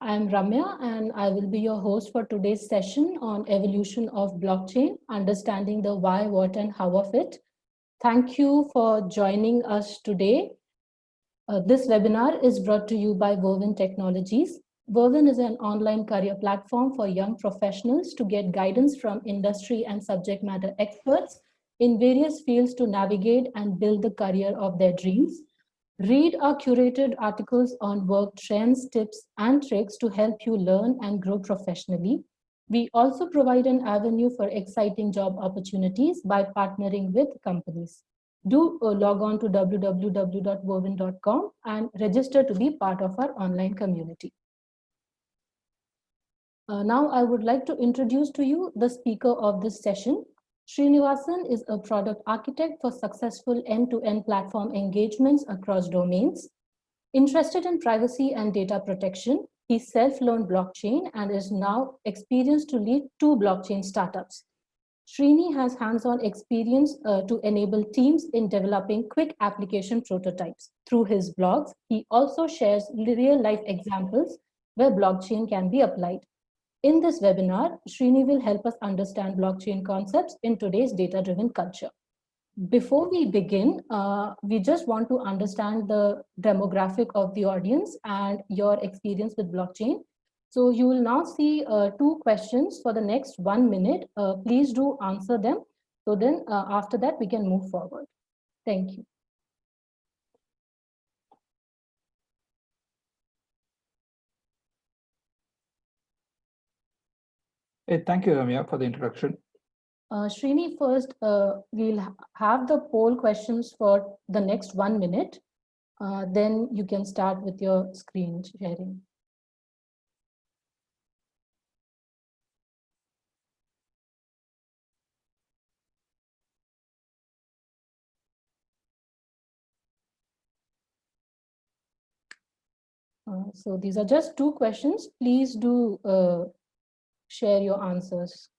I'm Ramya, and I will be your host for today's session on evolution of blockchain, understanding the why, what, and how of it. Thank you for joining us today. This webinar is brought to you by Woven Technologies. Woven is an online career platform for young professionals to get guidance from industry and subject matter experts in various fields to navigate and build the career of their dreams. Read our curated articles on work trends, tips, and tricks to help you learn and grow professionally. We also provide an avenue for exciting job opportunities by partnering with companies. Do log on to www.woven.com and register to be part of our online community. Now, I would like to introduce to you the speaker of this session. Srinivasan is a product architect for successful end-to-end platform engagements across domains. Interested in privacy and data protection, he self-learned blockchain and is now experienced to lead 2 blockchain startups. Srini has hands-on experience to enable teams in developing quick application prototypes. Through his blogs, he also shares real-life examples where blockchain can be applied. In this webinar, Srini will help us understand blockchain concepts in today's data-driven culture. Before we begin, we just want to understand the demographic of the audience and your experience with blockchain. So you will now see 2 questions for the next 1 minute. Please do answer them. So then after that, we can move forward. Thank you. Hey, thank you, Ramya, for the introduction. Srini, first, we'll have the poll questions for the next 1 minute. Then you can start with your screen sharing. So these are just 2 questions. Please do share your answers.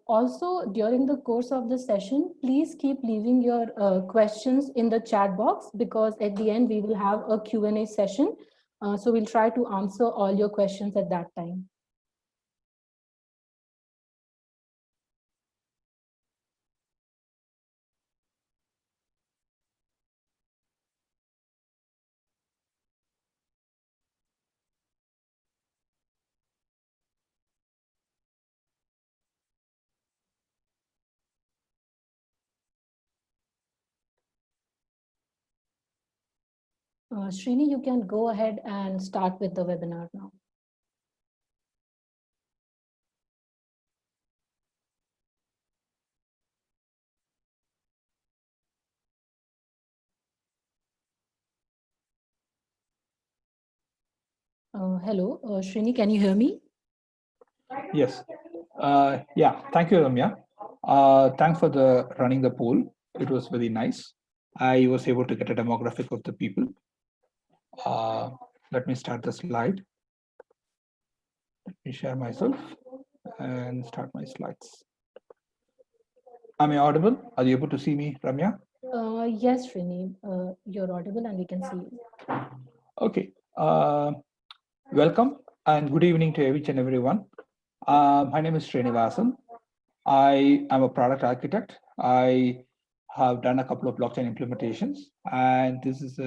Also, during the course of the session, please keep leaving your questions in the chat box because at the end we will have a Q&A session. So we'll try to answer all your questions at that time. Srini, you can go ahead and start with the webinar now. Hello, Srini, can you hear me? Yes. Yeah, thank you, Ramya. Thanks for the running the poll. It was very nice. I was able to get a demographic of the people. Let me start the slide. Let me share myself and start my slides. Am I audible? Are you able to see me, Ramya? Yes, Srini, you're audible and we can see you. Okay. Welcome and good evening to each and everyone. My name is Srinivasan. I am a product architect. I have done a couple of blockchain implementations, and this is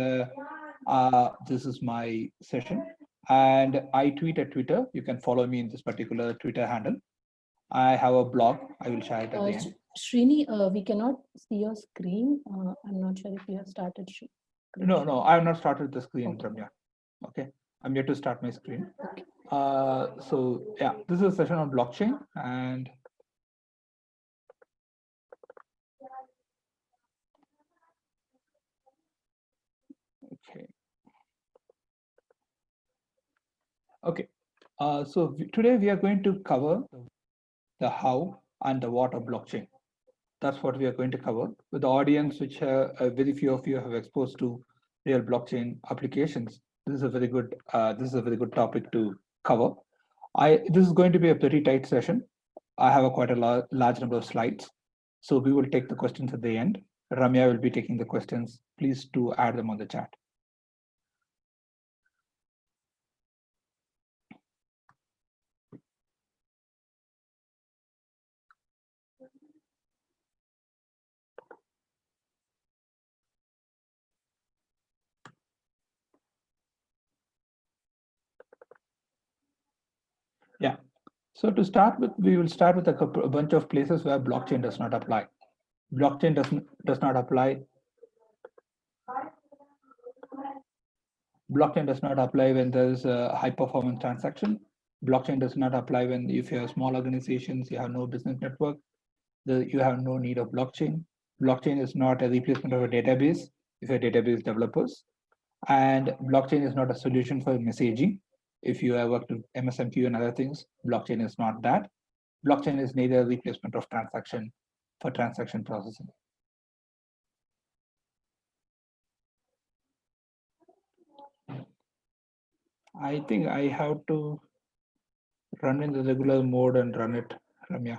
my session. And I tweet at Twitter. You can follow me in this particular Twitter handle. I have a blog. I will share it at the end. Srini, we cannot see your screen. I'm not sure if you have started. No, I have not started the screen, Okay. Ramya. Okay, I'm yet to start my screen. Okay. So yeah, this is a session on blockchain, and okay. Okay, so today we are going to cover the how and the what of blockchain. That's what we are going to cover with the audience, which very few of you have exposed to real blockchain applications. This is a very good topic to cover. This is going to be a pretty tight session. I have quite a large number of slides, so we will take the questions at the end. Ramya will be taking the questions. Please do add them on the chat. Yeah. So to start with, we will start with a bunch of places where blockchain does not apply. Blockchain does not apply. Blockchain does not apply when there's a high performance transaction. Blockchain does not apply when if you have small organizations, you have no business network, you have no need of blockchain. Blockchain is not a replacement of a database if you're database developers. And blockchain is not a solution for messaging. If you have worked with MSMQ and other things, blockchain is not that. Blockchain is neither a replacement of transaction for transaction processing. I think I have to run in the regular mode and run it, Ramya.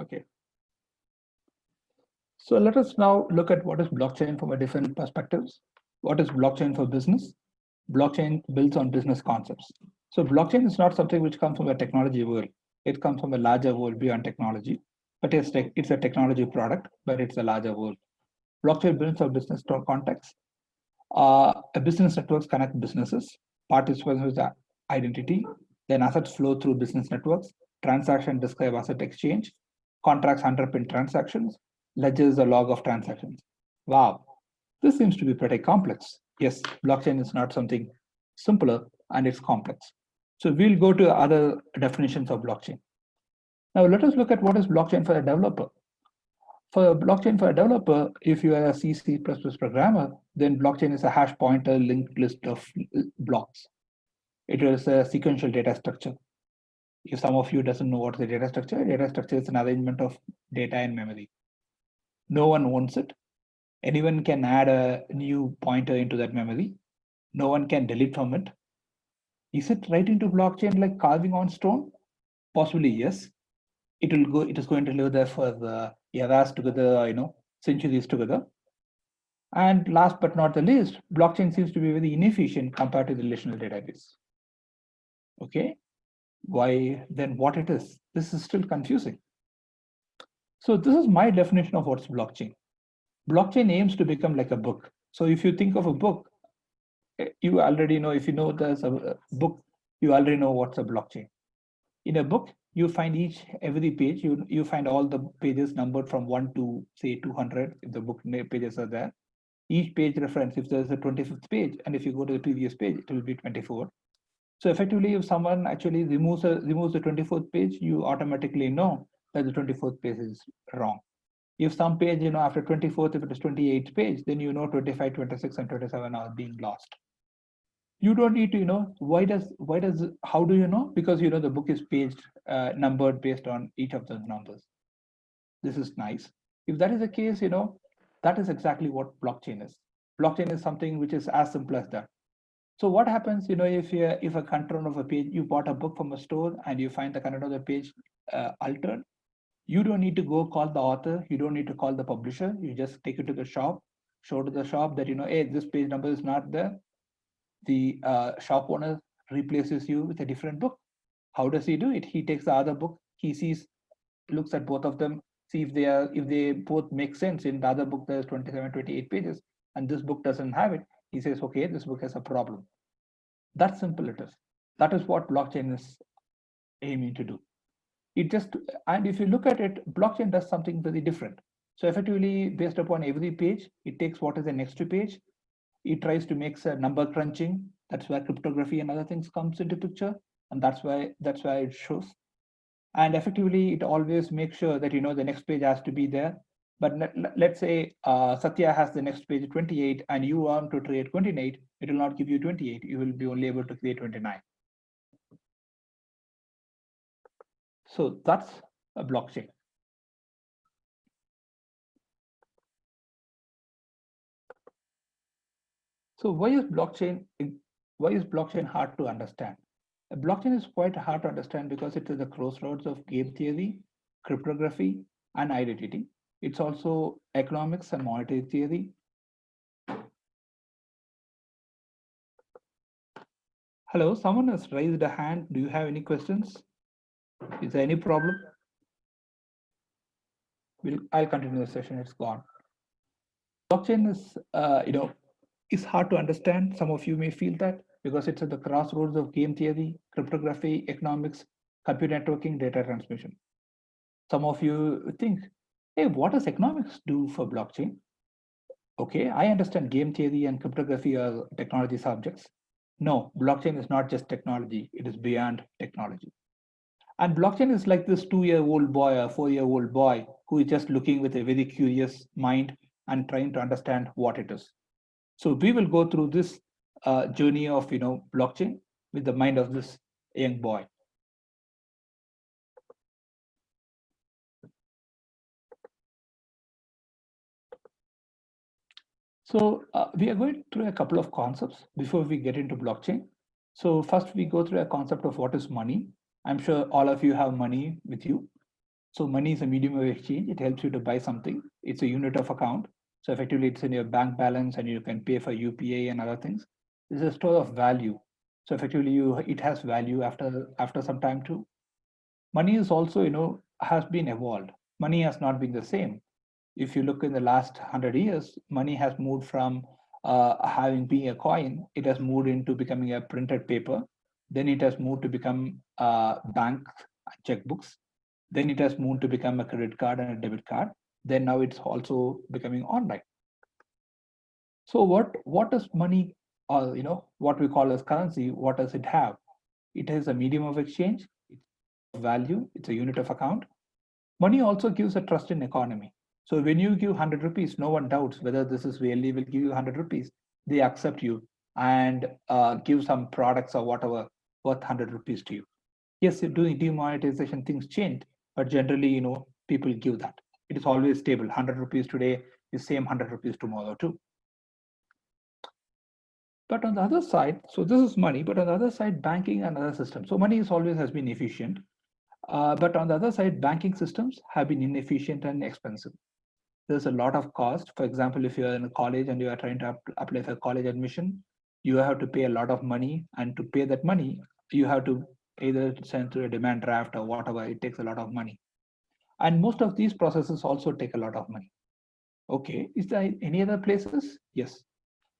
Okay. So let us now look at what is blockchain from a different perspectives. What is blockchain for business? Blockchain builds on business concepts. So blockchain is not something which comes from a technology world. It comes from a larger world beyond technology, but it's a technology product, but it's a larger world. Blockchain builds on business context. A business networks connect businesses, participants with the identity, then assets flow through business networks, transactions describe asset exchange, contracts underpin transactions, ledgers a log of transactions. Wow, this seems to be pretty complex. Yes, blockchain is not something simpler and it's complex. So we'll go to other definitions of blockchain. Now let us look at what is blockchain for a developer. For a blockchain for a developer, if you are a C++ programmer, then blockchain is a hash pointer linked list of blocks. It is a sequential data structure. If some of you doesn't know what is a data structure is an arrangement of data in memory. No one owns it. Anyone can add a new pointer into that memory. No one can delete from it. Is it writing to blockchain like carving on stone? Possibly yes. It is going to live there for the eras together, centuries together. And last but not the least, blockchain seems to be very inefficient compared to the relational database. Okay, why then what it is? This is still confusing. So this is my definition of what's blockchain. Blockchain aims to become like a book. So if you think of a book, you already know, if you know there's a book, you already know what's a blockchain. In a book, you find every page, you find all the pages numbered from 1 to say 200 if the book pages are there. Each page reference, if there's a 25th page, and if you go to the previous page, it will be 24. So effectively, if someone actually removes the 24th page, you automatically know that the 24th page is wrong. If some page, after 24th, if it is 28th page, then 25, 26, and 27 are being lost. You don't need to, how do you know? Because the book is paged, numbered based on each of those numbers. This is nice. If that is the case, that is exactly what blockchain is. Blockchain is something which is as simple as that. So what happens, if a content of a page, you bought a book from a store and you find the content of the page altered, you don't need to go call the author. You don't need to call the publisher. You just take it to the shop, show to the shop that, hey, this page number is not there. The shop owner replaces you with a different book. How does he do it? He takes the other book, he looks at both of them, see if they both make sense. In the other book, there's 27, 28 pages, and this book doesn't have it. He says, okay, this book has a problem. That simple it is. That is what blockchain is aiming to do. It just, and if you look at it, blockchain does something very different. So effectively, based upon every page, it takes what is the next page. It tries to make a number crunching. That's where cryptography and other things comes into picture, and that's why it shows. And effectively, it always makes sure that the next page has to be there. But let's say Satya has the next page 28, and you want to create 28. It will not give you 28. You will be only able to create 29. So that's a blockchain. So why is blockchain hard to understand? A blockchain is quite hard to understand because it is the crossroads of game theory, cryptography, and identity. It's also economics and monetary theory. Hello, someone has raised a hand. Do you have any questions? Is there any problem? I'll continue the session. It's gone. Blockchain is, is hard to understand. Some of you may feel that because it's at the crossroads of game theory, cryptography, economics, computer networking, data transmission. Some of you think, hey, what does economics do for blockchain? Okay, I understand game theory and cryptography are technology subjects. No, blockchain is not just technology, it is beyond technology. And blockchain is like this 2-year-old boy or 4-year-old boy who is just looking with a very curious mind and trying to understand what it is. So we will go through this journey of blockchain with the mind of this young boy. So we are going through a couple of concepts before we get into blockchain. So first we go through a concept of what is money. I'm sure all of you have money with you. So money is a medium of exchange. It helps you to buy something. It's a unit of account. So effectively it's in your bank balance and you can pay for UPA and other things. This is a store of value. So effectively it has value after some time too. Money is also, has been evolved. Money has not been the same. If you look in the last 100 years, money has moved from having being a coin, it has moved into becoming a printed paper. Then it has moved to become bank checkbooks. Then it has moved to become a credit card and a debit card. Then now it's also becoming online. So what does money, or what we call as currency, what does it have? It is a medium of exchange, it's value, it's a unit of account. Money also gives a trust in economy. So when you give 100 rupees, no one doubts whether this is really will give you 100 rupees. They accept you and give some products or whatever worth 100 rupees to you. Yes, doing demonetization, things change, but generally, people give that. It is always stable. 100 rupees today is same 100 rupees tomorrow too. But on the other side, so this is money, but on the other side, banking and other systems. So money is always has been efficient. But on the other side, banking systems have been inefficient and expensive. There's a lot of cost. For example, if you're in a college and you are trying to apply for college admission, you have to pay a lot of money. And to pay that money, you have to either send through a demand draft or whatever. It takes a lot of money. And most of these processes also take a lot of money. Okay, is there any other places? Yes.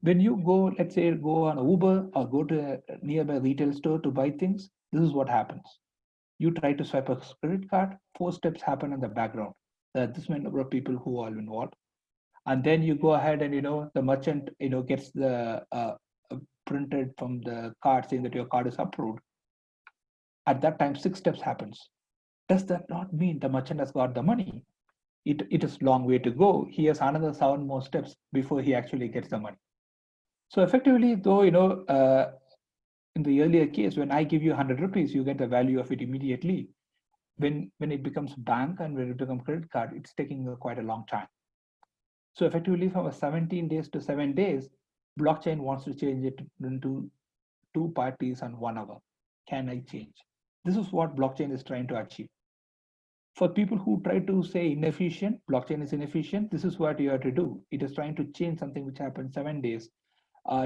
When you go, let's say, go on Uber or go to a nearby retail store to buy things, this is what happens. You try to swipe a credit card, 4 steps happen in the background. There are this many number of people who are involved. And then you go ahead and, the merchant, gets the printed from the card saying that your card is approved. At that time, 6 steps happens. Does that not mean the merchant has got the money? It is long way to go. He has another 7 more steps before he actually gets the money. So effectively, though, in the earlier case, when I give you 100 rupees, you get the value of it immediately. When it becomes bank and when it becomes credit card, it's taking quite a long time. So effectively, from a 17 days to 7 days, blockchain wants to change it into 2 parties and 1 hour. Can I change? This is what blockchain is trying to achieve. For people who try to say inefficient, blockchain is inefficient, this is what you have to do. It is trying to change something which happened 7 days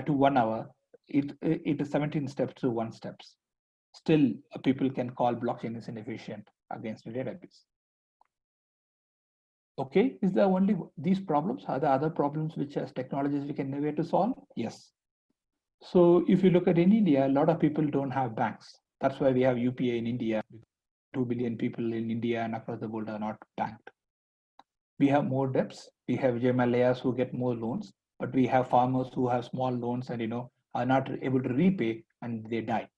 to 1 hour. It is 17 steps to 1 steps. Still, people can call blockchain is inefficient against the database. Okay, is there only these problems? Are there other problems which as technologies we can innovate to solve? Yes. So if you look at in India, a lot of people don't have banks. That's why we have UPI in India. 2 billion people in India and across the world are not banked. We have more debts. We have Himalayas who get more loans, but we have farmers who have small loans and are not able to repay and they die.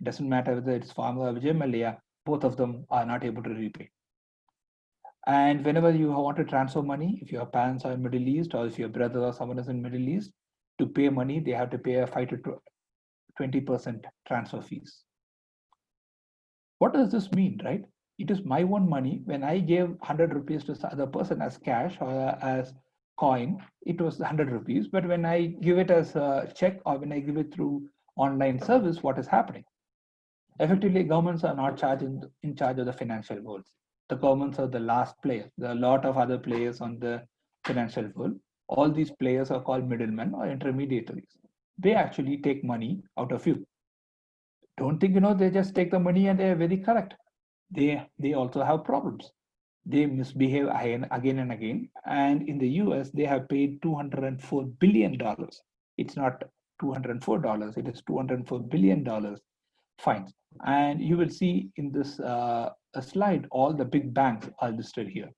It doesn't matter whether it's farmer or Himalaya, both of them are not able to repay. And whenever you want to transfer money, if your parents are in Middle East or if your brother or someone is in Middle East, to pay money, they have to pay a 5 to 20% transfer fees. What does this mean, right? It is my own money. When I gave 100 rupees to the other person as cash or as coin, it was 100 rupees. But when I give it as a check or when I give it through online service, what is happening? Effectively, governments are not in charge of the financial world. The governments are the last players. There are a lot of other players on the financial world. All these players are called middlemen or intermediaries. They actually take money out of you. Don't think they just take the money and they are very correct. They also have problems. They misbehave again and again. And in the US, they have paid $204 billion. It's not $204, it is $204 billion fines. And you will see in this slide, all the big banks are listed here.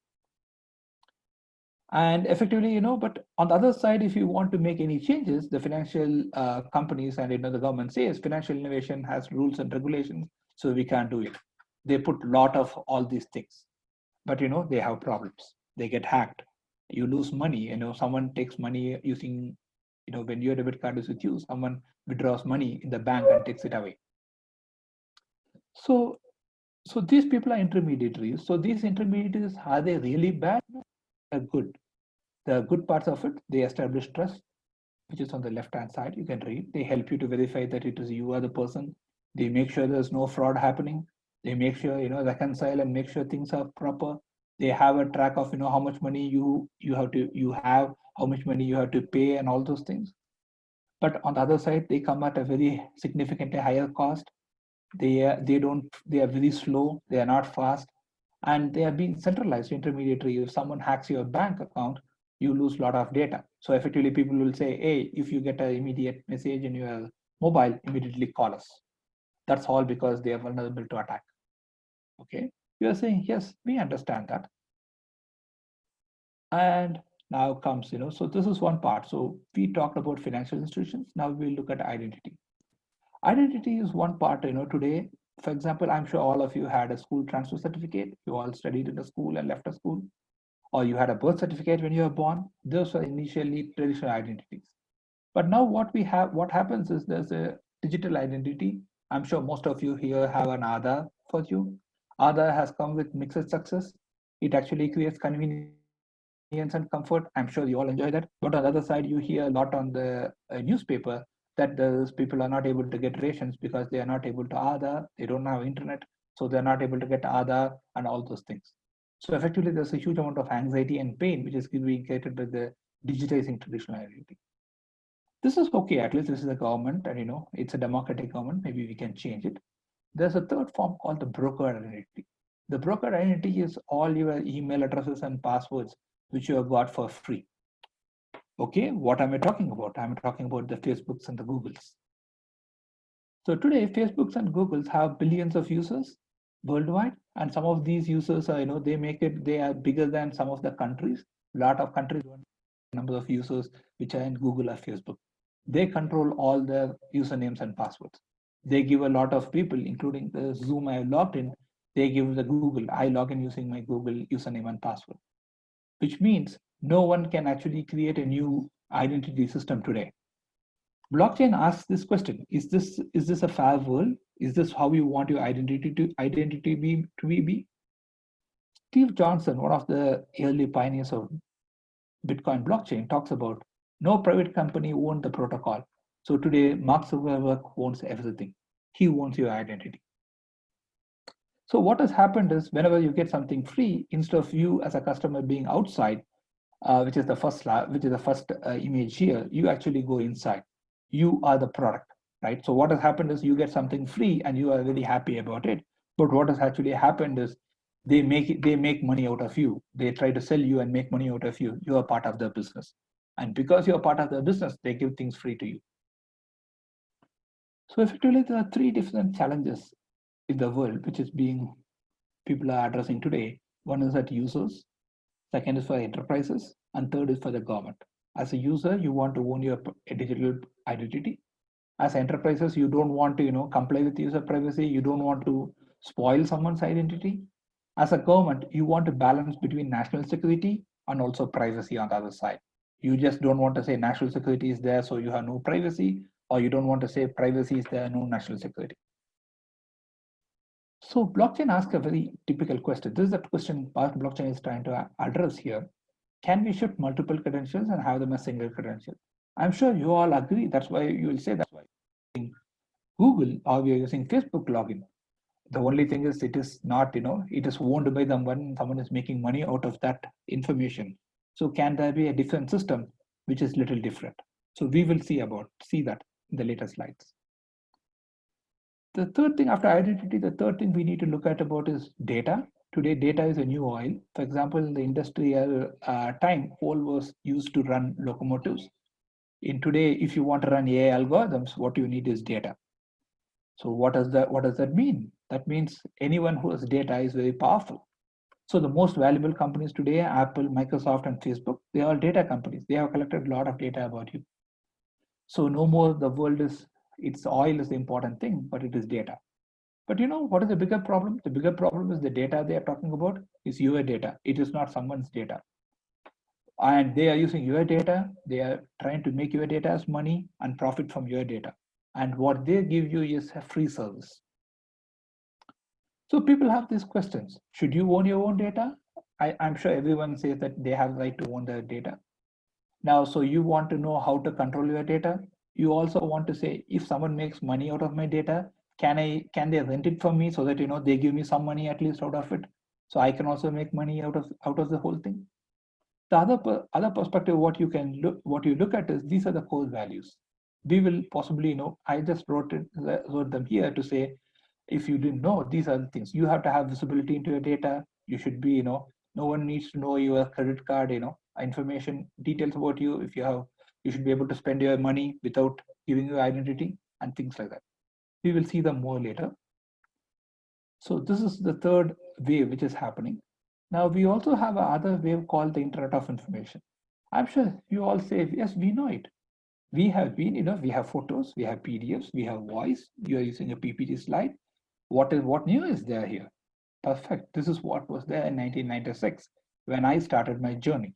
And effectively, but on the other side, if you want to make any changes, the financial companies and the government says financial innovation has rules and regulations, so we can't do it. They put a lot of all these things, but they have problems. They get hacked. You lose money. Someone takes money using, when your debit card is with you, someone withdraws money in the bank and takes it away. So these people are intermediaries. So these intermediaries, are they really bad? They're good. The good parts of it, they establish trust, which is on the left-hand side. You can read. They help you to verify that it is you are the person. They make sure there's no fraud happening. They make sure, reconcile and make sure things are proper. They have a track of, how much money you have, how much money you have to pay and all those things. But on the other side, they come at a very significantly higher cost. They are very slow. They are not fast. And they are being centralized intermediary. If someone hacks your bank account, you lose a lot of data. So effectively, people will say, hey, if you get an immediate message in your mobile, immediately call us. That's all because they are vulnerable to attack. Okay, you are saying, yes, we understand that. And now comes, so this is one part. So we talked about financial institutions. Now we'll look at identity. Identity is one part, today. For example, I'm sure all of you had a school transfer certificate. You all studied in a school and left a school. Or you had a birth certificate when you were born. Those were initially traditional identities. But now what happens is there's a digital identity. I'm sure most of you here have an Aadhaar for you. Aadhaar has come with mixed success. It actually creates convenience and comfort. I'm sure you all enjoy that. But on the other side, you hear a lot on the newspaper that those people are not able to get rations because they are not able to Aadhaar. They don't have internet, so they're not able to get Aadhaar and all those things. So effectively, there's a huge amount of anxiety and pain which is being created by the digitizing traditional identity. This is okay, at least this is a government and it's a democratic government, maybe we can change it. There's a third form called the broker identity. The broker identity is all your email addresses and passwords which you have got for free. Okay, what am I talking about? I'm talking about the Facebooks and the Googles. So today, Facebooks and Googles have billions of users worldwide, and some of these users are, they are bigger than some of the countries. A lot of countries don't have number of users which are in Google or Facebook. They control all the usernames and passwords. They give a lot of people, including the Zoom I logged in, they give the Google. I log in using my Google username and password, which means no one can actually create a new identity system today. Blockchain asks this question: Is this a fair world? Is this how you want your identity to be? Steve Johnson, one of the early pioneers of Bitcoin blockchain, talks about no private company owns the protocol. So today, Mark Zuckerberg owns everything. He owns your identity. So what has happened is whenever you get something free, instead of you as a customer being outside, which is the first image here, you actually go inside. You are the product, right? So what has happened is you get something free and you are very happy about it. But what has actually happened is they make money out of you. They try to sell you and make money out of you. You are part of their business. And because you're part of their business, they give things free to you. So effectively, there are three different challenges in the world, which is people are addressing today. One is at users, second is for enterprises, and third is for the government. As a user, you want to own your digital identity. As enterprises, you don't want to comply with user privacy. You don't want to spoil someone's identity. As a government, you want to balance between national security and also privacy on the other side. You just don't want to say national security is there, so you have no privacy, or you don't want to say privacy is there, no national security. So blockchain asks a very typical question. This is the question blockchain is trying to address here. Can we shift multiple credentials and have them as single credential? I'm sure you all agree. That's why you will say that's why Google or we are using Facebook login. The only thing is it is not, it is owned by them when someone is making money out of that information. So can there be a different system which is little different? So we will see that in the later slides. The third thing after identity, the third thing we need to look at about is data. Today, data is a new oil. For example, in the industrial time, coal was used to run locomotives. In today, if you want to run AI algorithms, what you need is data. So what does that mean? That means anyone who has data is very powerful. So the most valuable companies today, Apple, Microsoft, and Facebook, they are all data companies. They have collected a lot of data about you. So no more the world is, its oil is the important thing, but it is data. But what is the bigger problem? The bigger problem is the data they are talking about is your data. It is not someone's data. And they are using your data. They are trying to make your data as money and profit from your data. And what they give you is a free service. So people have these questions. Should you own your own data? I'm sure everyone says that they have the right to own their data. Now, so you want to know how to control your data. You also want to say, if someone makes money out of my data, can they rent it from me so that they give me some money at least out of it, so I can also make money out of the whole thing. The other perspective, what you look at is these are the core values. We will possibly I just wrote them here to say, if you didn't know, these are the things you have to have visibility into your data. You should be no one needs to know your credit card information, details about you. If you should be able to spend your money without giving your identity and things like that. We will see them more later. So this is the third wave which is happening. Now we also have another wave called the Internet of Information. I'm sure you all say, yes, we know it. We have we have photos, we have PDFs, we have voice. You are using a PPT slide. What new is there here? Perfect. This is what was there in 1996 when I started my journey.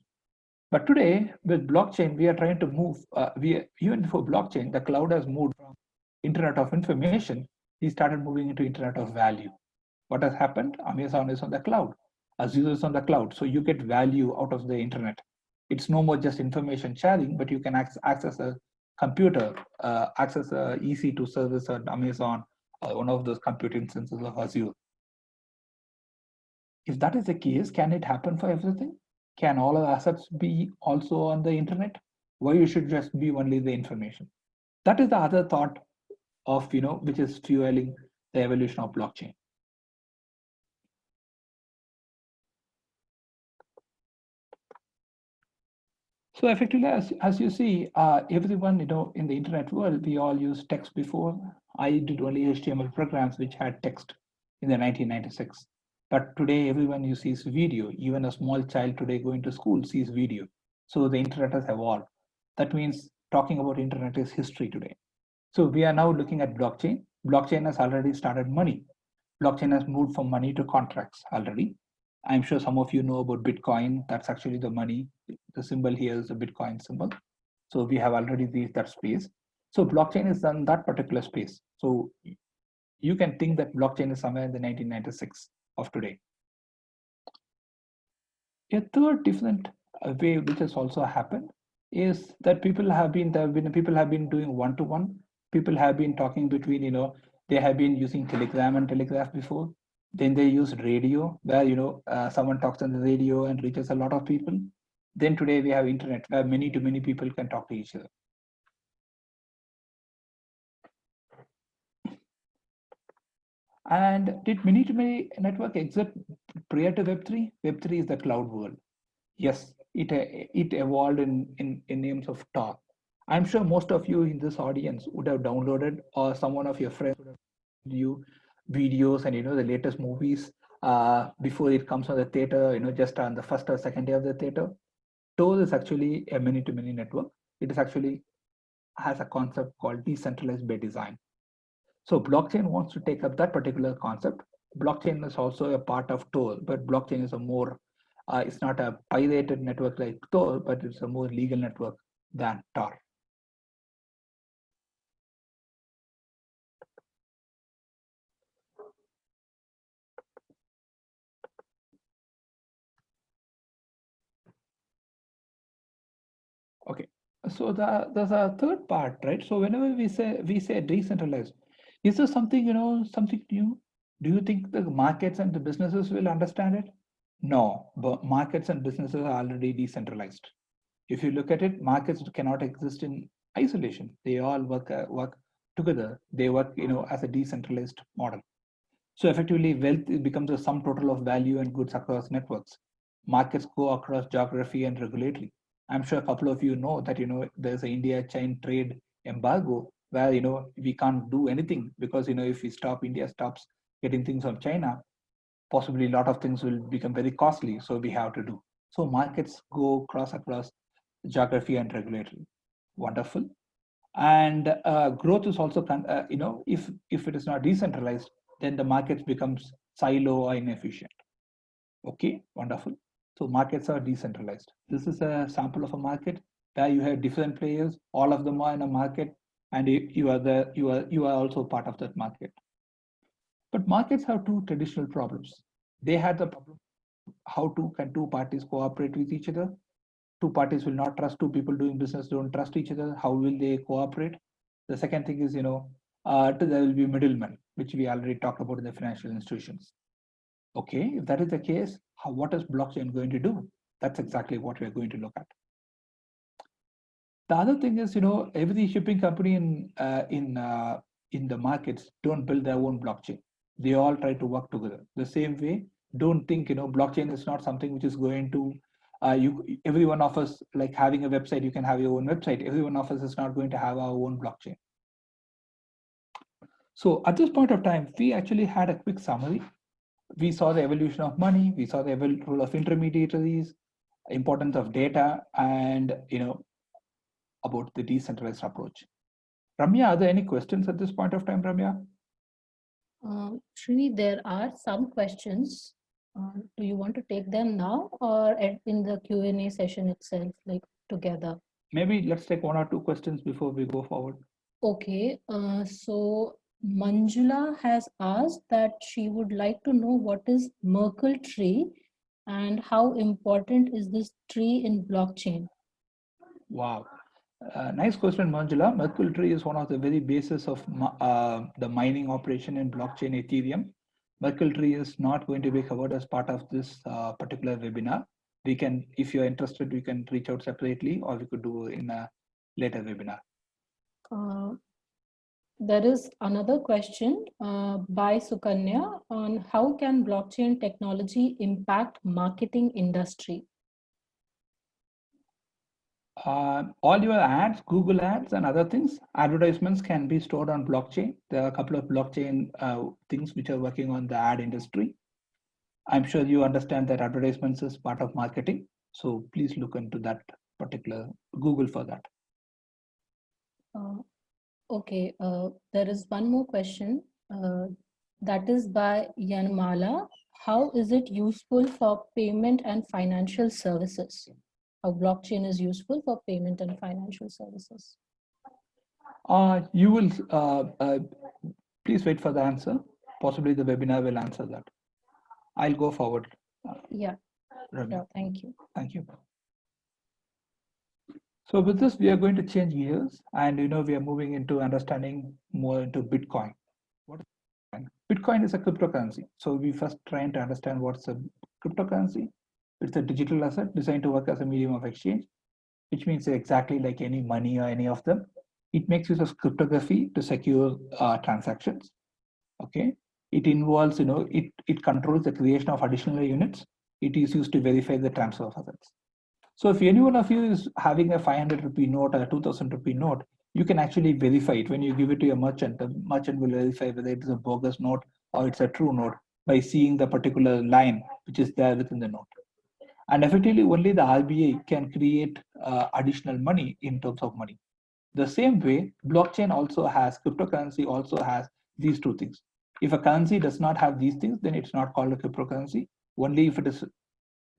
But today with blockchain, we are trying to move. Even before blockchain, the cloud has moved from Internet of Information. We started moving into Internet of Value. What has happened? Amazon is on the cloud. Azure is on the cloud. So you get value out of the internet. It's no more just information sharing, but you can access a computer, access a EC2 service on Amazon, one of those compute instances of Azure. If that is the case, can it happen for everything? Can all our assets be also on the internet? Why you should just be only the information? That is the other thought of, which is fueling the evolution of blockchain. So effectively, as you see, everyone, in the internet world, we all use text before. I did only HTML programs which had text in the 1996. But today, everyone sees video. Even a small child today going to school sees video. So the internet has evolved. That means talking about internet is history today. So we are now looking at blockchain. Blockchain has already started money. Blockchain has moved from money to contracts already. I'm sure some of you know about Bitcoin. That's actually the money. The symbol here is the Bitcoin symbol. So we have already reached that space. So blockchain is in that particular space. So you can think that blockchain is somewhere in the 1996 of today. A third different way which has also happened is that people have been doing one-to-one. People have been talking between, they have been using telegram and telegraph before. Then they used radio, where someone talks on the radio and reaches a lot of people. Then today we have internet, where many people can talk to each other. And did many-to-many network exist prior to Web3? Web3 is the cloud world. Yes, it evolved in names of Tor. I'm sure most of you in this audience would have downloaded, or someone of your friends would have you videos and the latest movies before it comes on the theater, just on the first or second day of the theater. Tor is actually a many-to-many network. It is actually has a concept called decentralized by design. So blockchain wants to take up that particular concept. Blockchain is also a part of Tor, but blockchain is a more, it's not a pirated network like Tor, but it's a more legal network than Tor. Okay, so there's a third part, right? So whenever we say decentralized, is there something something new? Do you think the markets and the businesses will understand it? No, but markets and businesses are already decentralized. If you look at it, markets cannot exist in isolation. They all work together. They work as a decentralized model. So effectively, wealth becomes a sum total of value and goods across networks. Markets go across geography and regulatory. I'm sure a couple of you know that there's an India-China trade embargo where we can't do anything because if we stop, India stops getting things from China, possibly a lot of things will become very costly. So we have to do. So markets go across geography and regulatory. Wonderful. And growth is also if it is not decentralized, then the markets becomes silo or inefficient. Okay, wonderful. So markets are decentralized. This is a sample of a market where you have different players, all of them are in a market, and you are also part of that market. But markets have two traditional problems. They had the problem, can two parties cooperate with each other? Two parties will not trust, two people doing business don't trust each other. How will they cooperate? The second thing is there will be middlemen, which we already talked about in the financial institutions. Okay, if that is the case, what is blockchain going to do? That's exactly what we're going to look at. The other thing is every shipping company in the markets don't build their own blockchain. They all try to work together the same way. Don't think blockchain is not something which is going to every one of us, like having a website, you can have your own website. Every one of us is not going to have our own blockchain. So at this point of time, we actually had a quick summary. We saw the evolution of money, we saw the role of intermediaries, importance of data, and about the decentralized approach. Ramya, are there any questions at this point of time, Ramya? Srini, there are some questions. Do you want to take them now or in the Q&A session itself, like together? Maybe let's take one or two questions before we go forward. Okay, so Manjula has asked that she would like to know what is Merkle tree and how important is this tree in blockchain? Wow. Nice question, Manjula. Merkle tree is one of the very basis of the mining operation in blockchain Ethereum. Merkle tree is not going to be covered as part of this particular webinar. We can, if you're interested, we can reach out separately, or we could do in a later webinar. There is another question by Sukanya on how can blockchain technology impact marketing industry? All your ads, Google ads and other things, advertisements can be stored on blockchain. There are a couple of blockchain things which are working on the ad industry. I'm sure you understand that advertisements is part of marketing. So please look into that particular Google for that. Okay, there is one more question that is by Yanmala. How is it useful for payment and financial services? How blockchain is useful for payment and financial services? You will please wait for the answer. Possibly the webinar will answer that. I'll go forward. Yeah, sure, thank you. Thank you. So with this, we are going to change gears, and we are moving into understanding more into Bitcoin. What is Bitcoin? Bitcoin is a cryptocurrency. So we first trying to understand what's a cryptocurrency. It's a digital asset designed to work as a medium of exchange, which means exactly like any money or any of them. It makes use of cryptography to secure transactions. Okay. It involves, it controls the creation of additional units. It is used to verify the transfer of assets. So if any one of you is having a 500 rupee note or a 2000 rupee note, you can actually verify it. When you give it to a merchant, the merchant will verify whether it is a bogus note or it's a true note by seeing the particular line which is there within the note. And effectively, only the RBI can create additional money in terms of money. The same way, blockchain also has, cryptocurrency also has these two things. If a currency does not have these things, then it's not called a cryptocurrency. Only if it is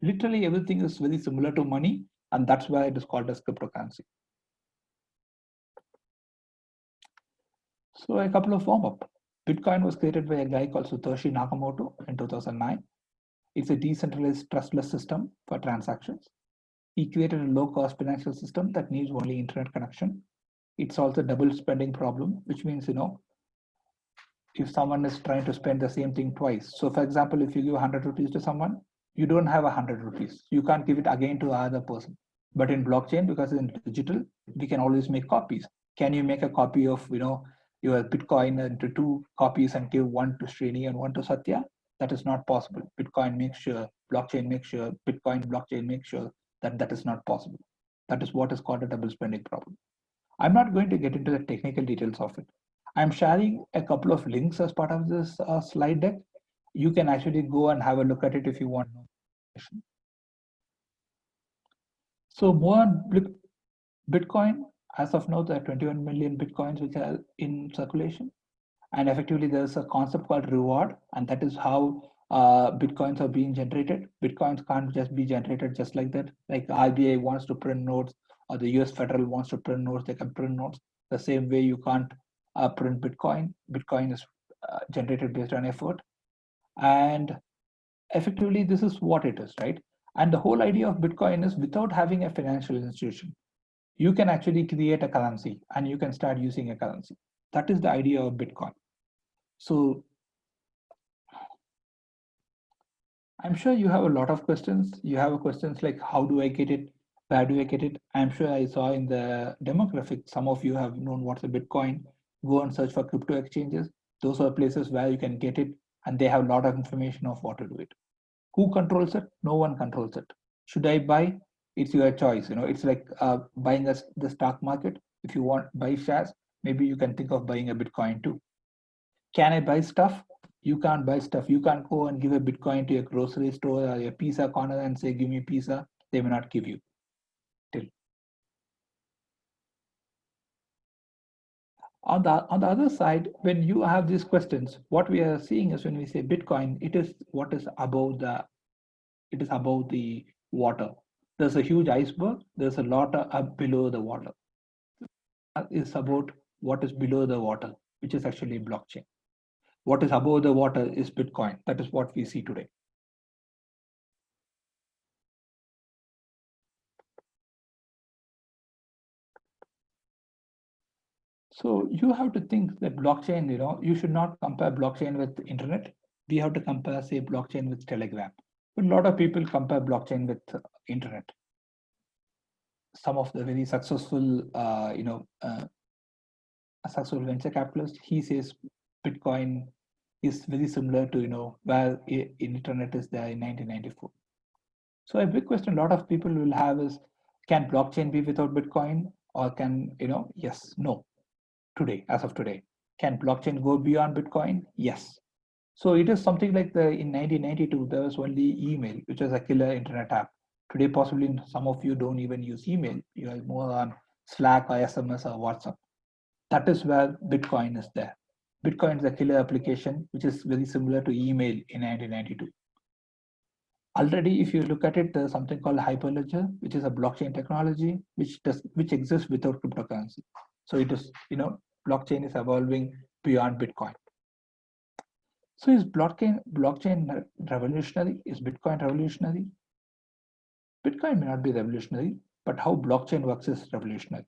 literally everything is very similar to money, and that's why it is called as cryptocurrency. So a couple of warm-up. Bitcoin was created by a guy called Satoshi Nakamoto in 2009. It's a decentralized trustless system for transactions. He created a low-cost financial system that needs only internet connection. It's also a double spending problem, which means, if someone is trying to spend the same thing twice. So for example, if you give 100 rupees to someone, you don't have 100 rupees. You can't give it again to other person. But in blockchain, because it's digital, we can always make copies. Can you make a copy of, your Bitcoin into 2 copies and give one to Srini and one to Satya? That is not possible. Bitcoin makes sure, blockchain makes sure, Bitcoin blockchain makes sure that that is not possible. That is what is called a double spending problem. I'm not going to get into the technical details of it. I'm sharing a couple of links as part of this slide deck. You can actually go and have a look at it if you want. So more on Bitcoin. As of now, there are 21 million Bitcoins which are in circulation. And effectively, there's a concept called reward, and that is how Bitcoins are being generated. Bitcoins can't just be generated just like that. Like RBI wants to print notes, or the US federal wants to print notes, they can print notes. The same way you can't print Bitcoin. Bitcoin is generated based on effort. And effectively, this is what it is, right? And the whole idea of Bitcoin is without having a financial institution, you can actually create a currency and you can start using a currency. That is the idea of Bitcoin. So I'm sure you have a lot of questions. You have questions like, how do I get it? Where do I get it? I'm sure I saw in the demographic, some of you have known what's a Bitcoin. Go and search for crypto exchanges. Those are places where you can get it, and they have a lot of information of what to do it. Who controls it? No one controls it. Should I buy? It's your choice. It's like buying the stock market. If you want buy shares, maybe you can think of buying a Bitcoin too. Can I buy stuff? You can't buy stuff. You can't go and give a Bitcoin to a grocery store or a pizza corner and say, give me pizza. They may not give you. Till. On the other side, when you have these questions, what we are seeing is when we say Bitcoin, it is what is above the water. There's a huge iceberg. There's a lot up below the water. It's about what is below the water, which is actually blockchain. What is above the water is Bitcoin. That is what we see today. So you have to think that blockchain, you should not compare blockchain with internet. We have to compare, say, blockchain with Telegram. But a lot of people compare blockchain with internet. Some of the very successful, successful venture capitalist, he says Bitcoin is very similar to, where internet is there in 1994. So a big question a lot of people will have is, can blockchain be without Bitcoin? Or can, yes, no. Today, as of today, can blockchain go beyond Bitcoin? Yes. So it is something like in 1992, there was only email, which was a killer internet app. Today, possibly some of you don't even use email. You are more on Slack or SMS or WhatsApp. That is where Bitcoin is there. Bitcoin is a killer application, which is very similar to email in 1992. Already, if you look at it, there's something called Hyperledger, which is a blockchain technology, which exists without cryptocurrency. So it is, blockchain is evolving beyond Bitcoin. So is blockchain revolutionary? Is Bitcoin revolutionary? Bitcoin may not be revolutionary, but how blockchain works is revolutionary.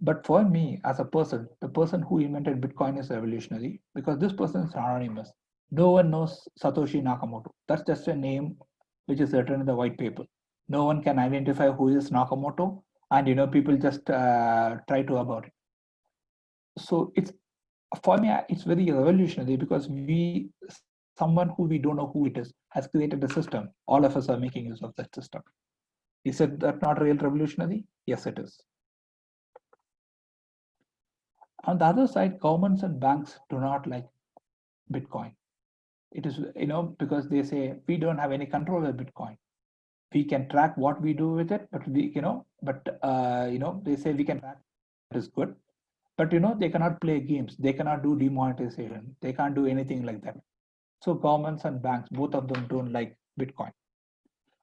But for me, as a person, the person who invented Bitcoin is revolutionary because this person is anonymous. No one knows Satoshi Nakamoto. That's just a name which is written in the white paper. No one can identify who is Nakamoto, and people just try to about it. So it's for me, it's very revolutionary because someone who we don't know who it is, has created a system. All of us are making use of that system. Is it that not real revolutionary? Yes, it is. On the other side, governments and banks do not like Bitcoin. It is, because they say we don't have any control over Bitcoin. We can track what we do with it, but they say we can track it is good, but they cannot play games. They cannot do demonetization. They can't do anything like that. So governments and banks, both of them don't like Bitcoin.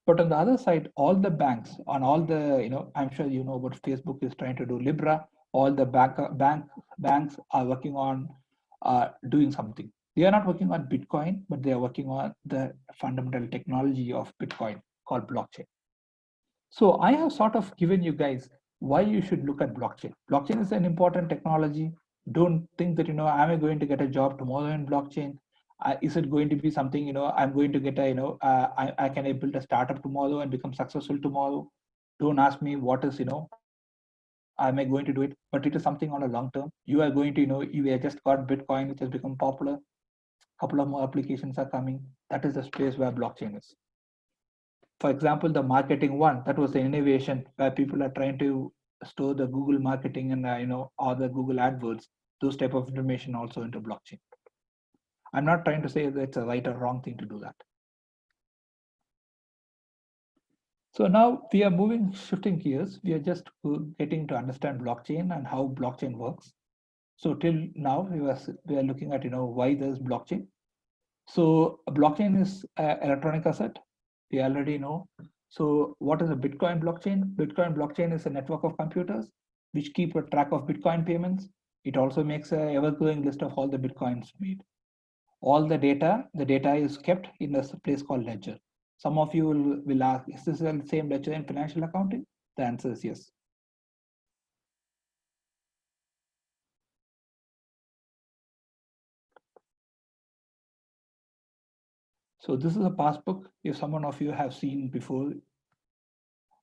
But on the other side, all the banks, on all the, I'm sure you know what Facebook is trying to do, Libra, all the banks are working on doing something. They are not working on Bitcoin, but they are working on the fundamental technology of Bitcoin called blockchain. So I have sort of given you guys why you should look at blockchain. Blockchain is an important technology. Don't think that, am I going to get a job tomorrow in blockchain? Is it going to be something, I'm going to get a, I can build a startup tomorrow and become successful tomorrow? Don't ask me what is, am I going to do it? But it is something on a long term. You are going to, you have just got Bitcoin, which has become popular. A couple of more applications are coming. That is the space where blockchain is. For example, the marketing one, that was the innovation where people are trying to store the Google marketing and, or the Google AdWords, those type of information also into blockchain. I'm not trying to say that it's a right or wrong thing to do that. So now we are shifting gears. We are just getting to understand blockchain and how blockchain works. So till now, we are looking at, why there's blockchain. So a blockchain is an electronic asset. We already know. So what is a Bitcoin blockchain? Bitcoin blockchain is a network of computers which keep a track of Bitcoin payments. It also makes an ever-growing list of all the Bitcoins made. All the data is kept in a place called ledger. Some of you will ask, is this the same ledger in financial accounting? The answer is yes. So this is a passbook, if someone of you have seen before.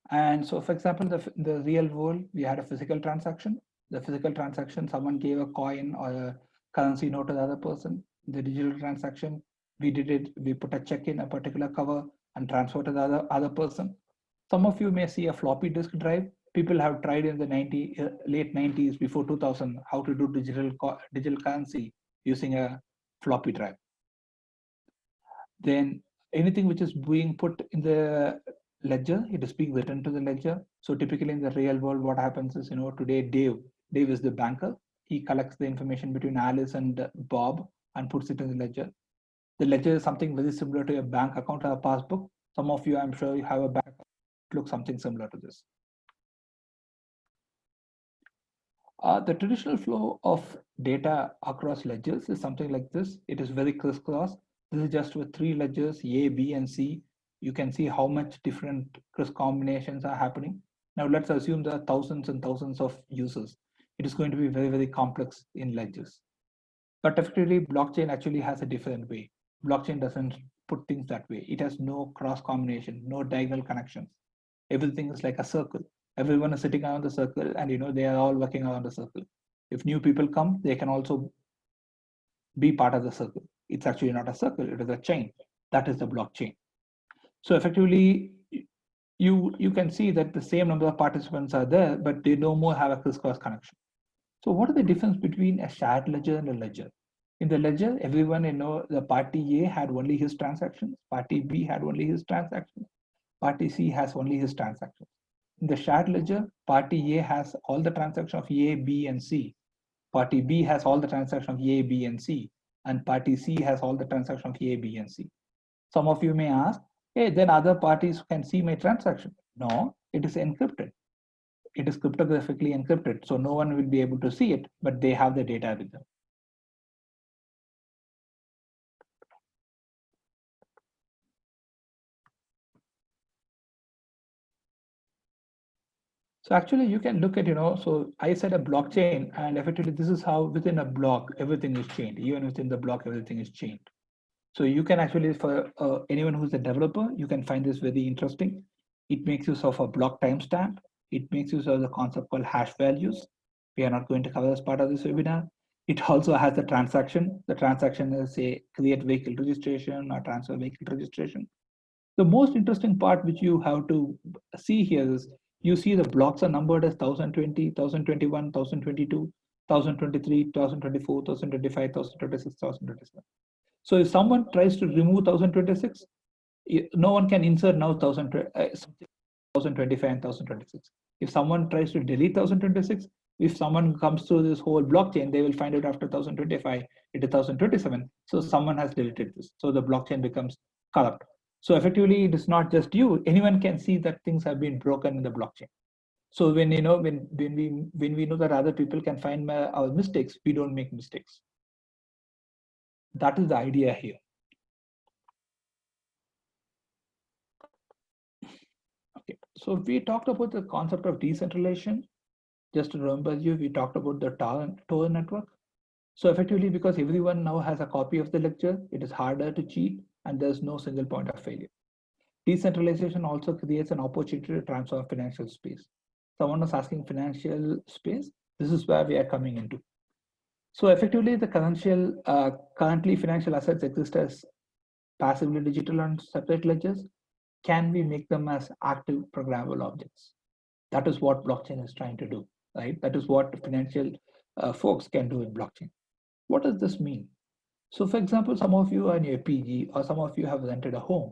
And so, for example, the real world, we had a physical transaction. The physical transaction, someone gave a coin or a currency note to the other person. The digital transaction, we did it, we put a check in a particular cover and transfer to the other person. Some of you may see a floppy disk drive. People have tried in the late 90s, before 2000, how to do digital currency using a floppy drive. Then anything which is being put in the ledger, it is being written to the ledger. So typically in the real world, what happens is, today Dave is the banker. He collects the information between Alice and Bob and puts it in the ledger. The ledger is something very similar to a bank account or a passbook. Some of you, I'm sure, you have a bank account. It looks something similar to this. The traditional flow of data across ledgers is something like this. It is very crisscross. This is just with 3 ledgers, A, B, and C. You can see how much different criss combinations are happening. Now let's assume there are thousands and thousands of users. It is going to be very, very complex in ledgers. But effectively, blockchain actually has a different way. Blockchain doesn't put things that way. It has no cross combination, no diagonal connections. Everything is like a circle. Everyone is sitting around the circle and they are all working around the circle. If new people come, they can also be part of the circle. It's actually not a circle, it is a chain. That is the blockchain. So effectively, you can see that the same number of participants are there, but they no more have a crisscross connection. So what are the difference between a shared ledger and a ledger? In the ledger, everyone, the party A had only his transactions, party B had only his transactions, party C has only his transactions. In the shared ledger, party A has all the transactions of A, B, and C. Party B has all the transactions of A, B, and C. And party C has all the transactions of A, B, and C. Some of you may ask, hey, then other parties can see my transaction. No, it is encrypted. It is cryptographically encrypted, so no one will be able to see it, but they have the data with them. So actually you can look at, so I said a blockchain, and effectively this is how within a block, everything is chained. Even within the block, everything is chained. So you can actually, for anyone who's a developer, you can find this very interesting. It makes use of a block timestamp. It makes use of the concept called hash values. We are not going to cover as part of this webinar. It also has a transaction. The transaction is a create vehicle registration or transfer vehicle registration. The most interesting part which you have to see here is you see the blocks are numbered as 1020, 1021, 1022, 1023, 1024, 1025, 1026, 1027. So if someone tries to remove 1026, no one can insert now 1025 and 1026. If someone tries to delete 1026, if someone comes through this whole blockchain, they will find out after 1025 it is 1027. So someone has deleted this. So the blockchain becomes corrupt. So effectively, it is not just you. Anyone can see that things have been broken in the blockchain. So when we know that other people can find our mistakes, we don't make mistakes. That is the idea here. Okay, so we talked about the concept of decentralization. Just to remember you, we talked about the Tor network. So effectively, because everyone now has a copy of the ledger, it is harder to cheat and there's no single point of failure. Decentralization also creates an opportunity to transform financial space. Someone was asking financial space. This is where we are coming into. So effectively, the currently financial assets exist as passively digital and separate ledgers. Can we make them as active programmable objects? That is what blockchain is trying to do, right? That is what financial folks can do in blockchain. What does this mean? So for example, some of you are in your PG or some of you have rented a home.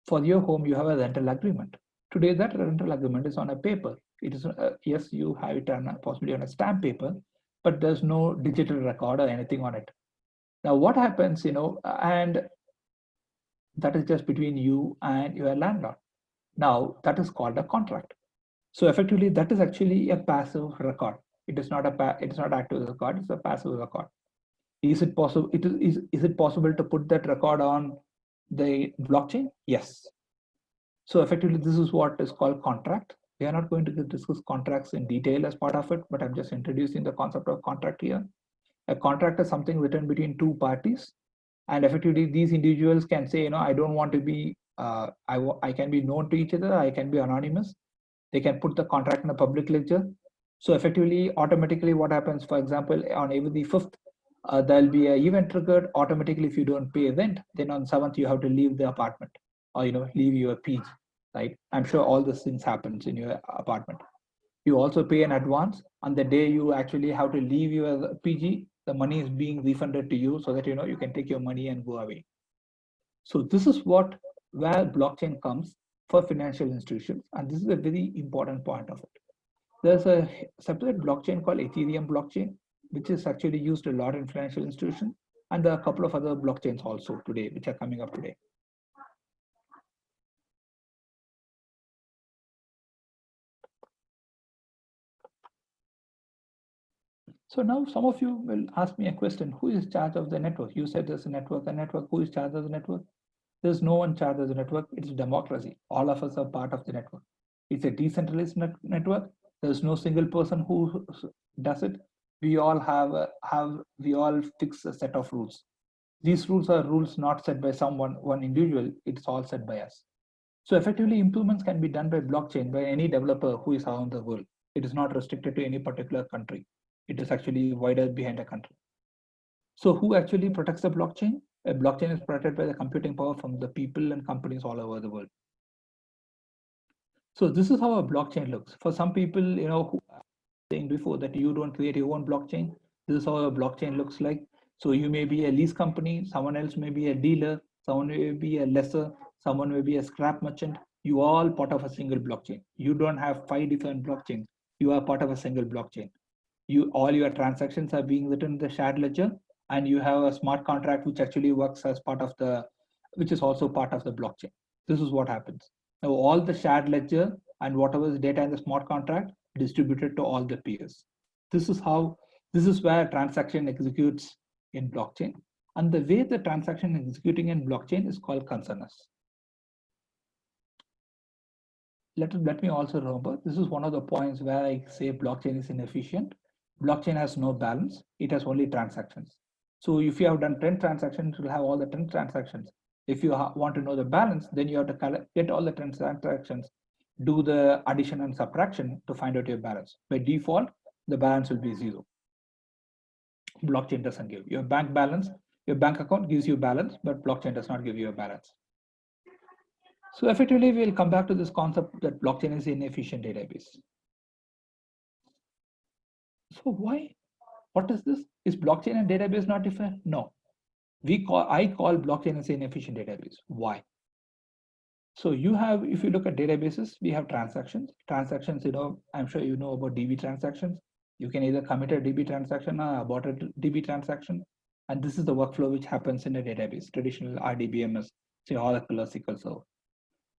For your home, you have a rental agreement. Today, that rental agreement is on a paper. It is, yes, you have it possibly on a stamp paper, but there's no digital record or anything on it. Now, what happens, and that is just between you and your landlord. Now, that is called a contract. So effectively, that is actually a passive record. It is not active record. It's a passive record. Is it possible? Is it possible to put that record on the blockchain? Yes. So effectively, this is what is called contract. We are not going to discuss contracts in detail as part of it, but I'm just introducing the concept of contract here. A contract is something written between two parties, and effectively, these individuals can say, I don't want to be. I can be known to each other. I can be anonymous. They can put the contract in a public ledger. So effectively, automatically, what happens? For example, on every 5th, there'll be an event triggered automatically. If you don't pay rent, then on 7th you have to leave the apartment, or leave your PG. Right? I'm sure all these things happens in your apartment. You also pay an advance. On the day you actually have to leave your PG, the money is being refunded to you so that you can take your money and go away. So this is where blockchain comes for financial institutions, and this is a very important point of it. There's a separate blockchain called Ethereum blockchain, which is actually used a lot in financial institutions, and there are a couple of other blockchains also today, which are coming up today. So now some of you will ask me a question, who is in charge of the network? You said there's a network, who is in charge of the network? There's no one in charge of the network, it's democracy. All of us are part of the network. It's a decentralized network. There's no single person who does it. We all we all fix a set of rules. These rules are rules not set by one individual, it's all set by us. So effectively improvements can be done by blockchain by any developer who is around the world. It is not restricted to any particular country. It is actually wider behind a country. So who actually protects the blockchain? A blockchain is protected by the computing power from the people and companies all over the world. So this is how a blockchain looks. For some people, who are saying before that you don't create your own blockchain, this is how a blockchain looks like. So you may be a lease company, someone else may be a dealer, someone may be a lessor, someone may be a scrap merchant. You are all part of a single blockchain. You don't have 5 different blockchains. You are part of a single blockchain. All your transactions are being written in the shared ledger, and you have a smart contract which actually works as which is also part of the blockchain. This is what happens. Now all the shared ledger and whatever is data in the smart contract distributed to all the peers. This is where transaction executes in blockchain. And the way the transaction is executing in blockchain is called consensus. Let me also remember, this is one of the points where I say blockchain is inefficient. Blockchain has no balance, it has only transactions. So if you have done 10 transactions, you will have all the 10 transactions. If you want to know the balance, then you have to get all the 10 transactions, do the addition and subtraction to find out your balance. By default, the balance will be 0. blockchain doesn't give. Your bank balance, your bank account gives you balance, but blockchain does not give you a balance. So effectively, we'll come back to this concept that blockchain is an inefficient database. So why? What is this? Is blockchain and database not different? No. I call blockchain as an inefficient database. Why? So you have, if you look at databases, we have transactions. Transactions, I'm sure you know about DB transactions. You can either commit a DB transaction or abort a DB transaction. And this is the workflow which happens in a database, traditional RDBMS, say Oracle or SQL Server.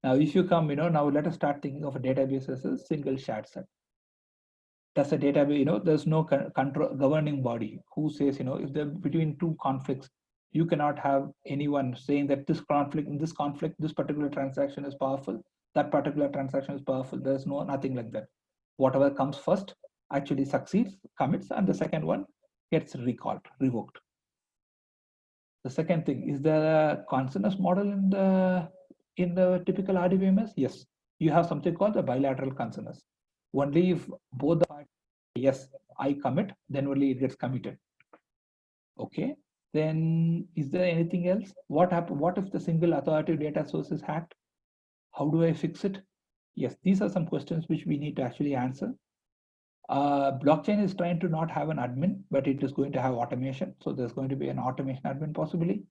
Now, if you come, now let us start thinking of a database as a single shared set. That's a database, there's no control governing body who says, if they're between two conflicts, you cannot have anyone saying that this conflict, this particular transaction is powerful, that particular transaction is powerful. There's nothing like that. Whatever comes first actually succeeds, commits, and the second one gets revoked. The second thing, is there a consensus model in the typical RDBMS? Yes, you have something called the bilateral consensus. Only if both the parties say, yes, I commit, then only it gets committed. Okay, then is there anything else? What if the single authoritative data source is hacked? How do I fix it? Yes, these are some questions which we need to actually answer. Blockchain is trying to not have an admin, but it is going to have automation. So there's going to be an automation admin possibly.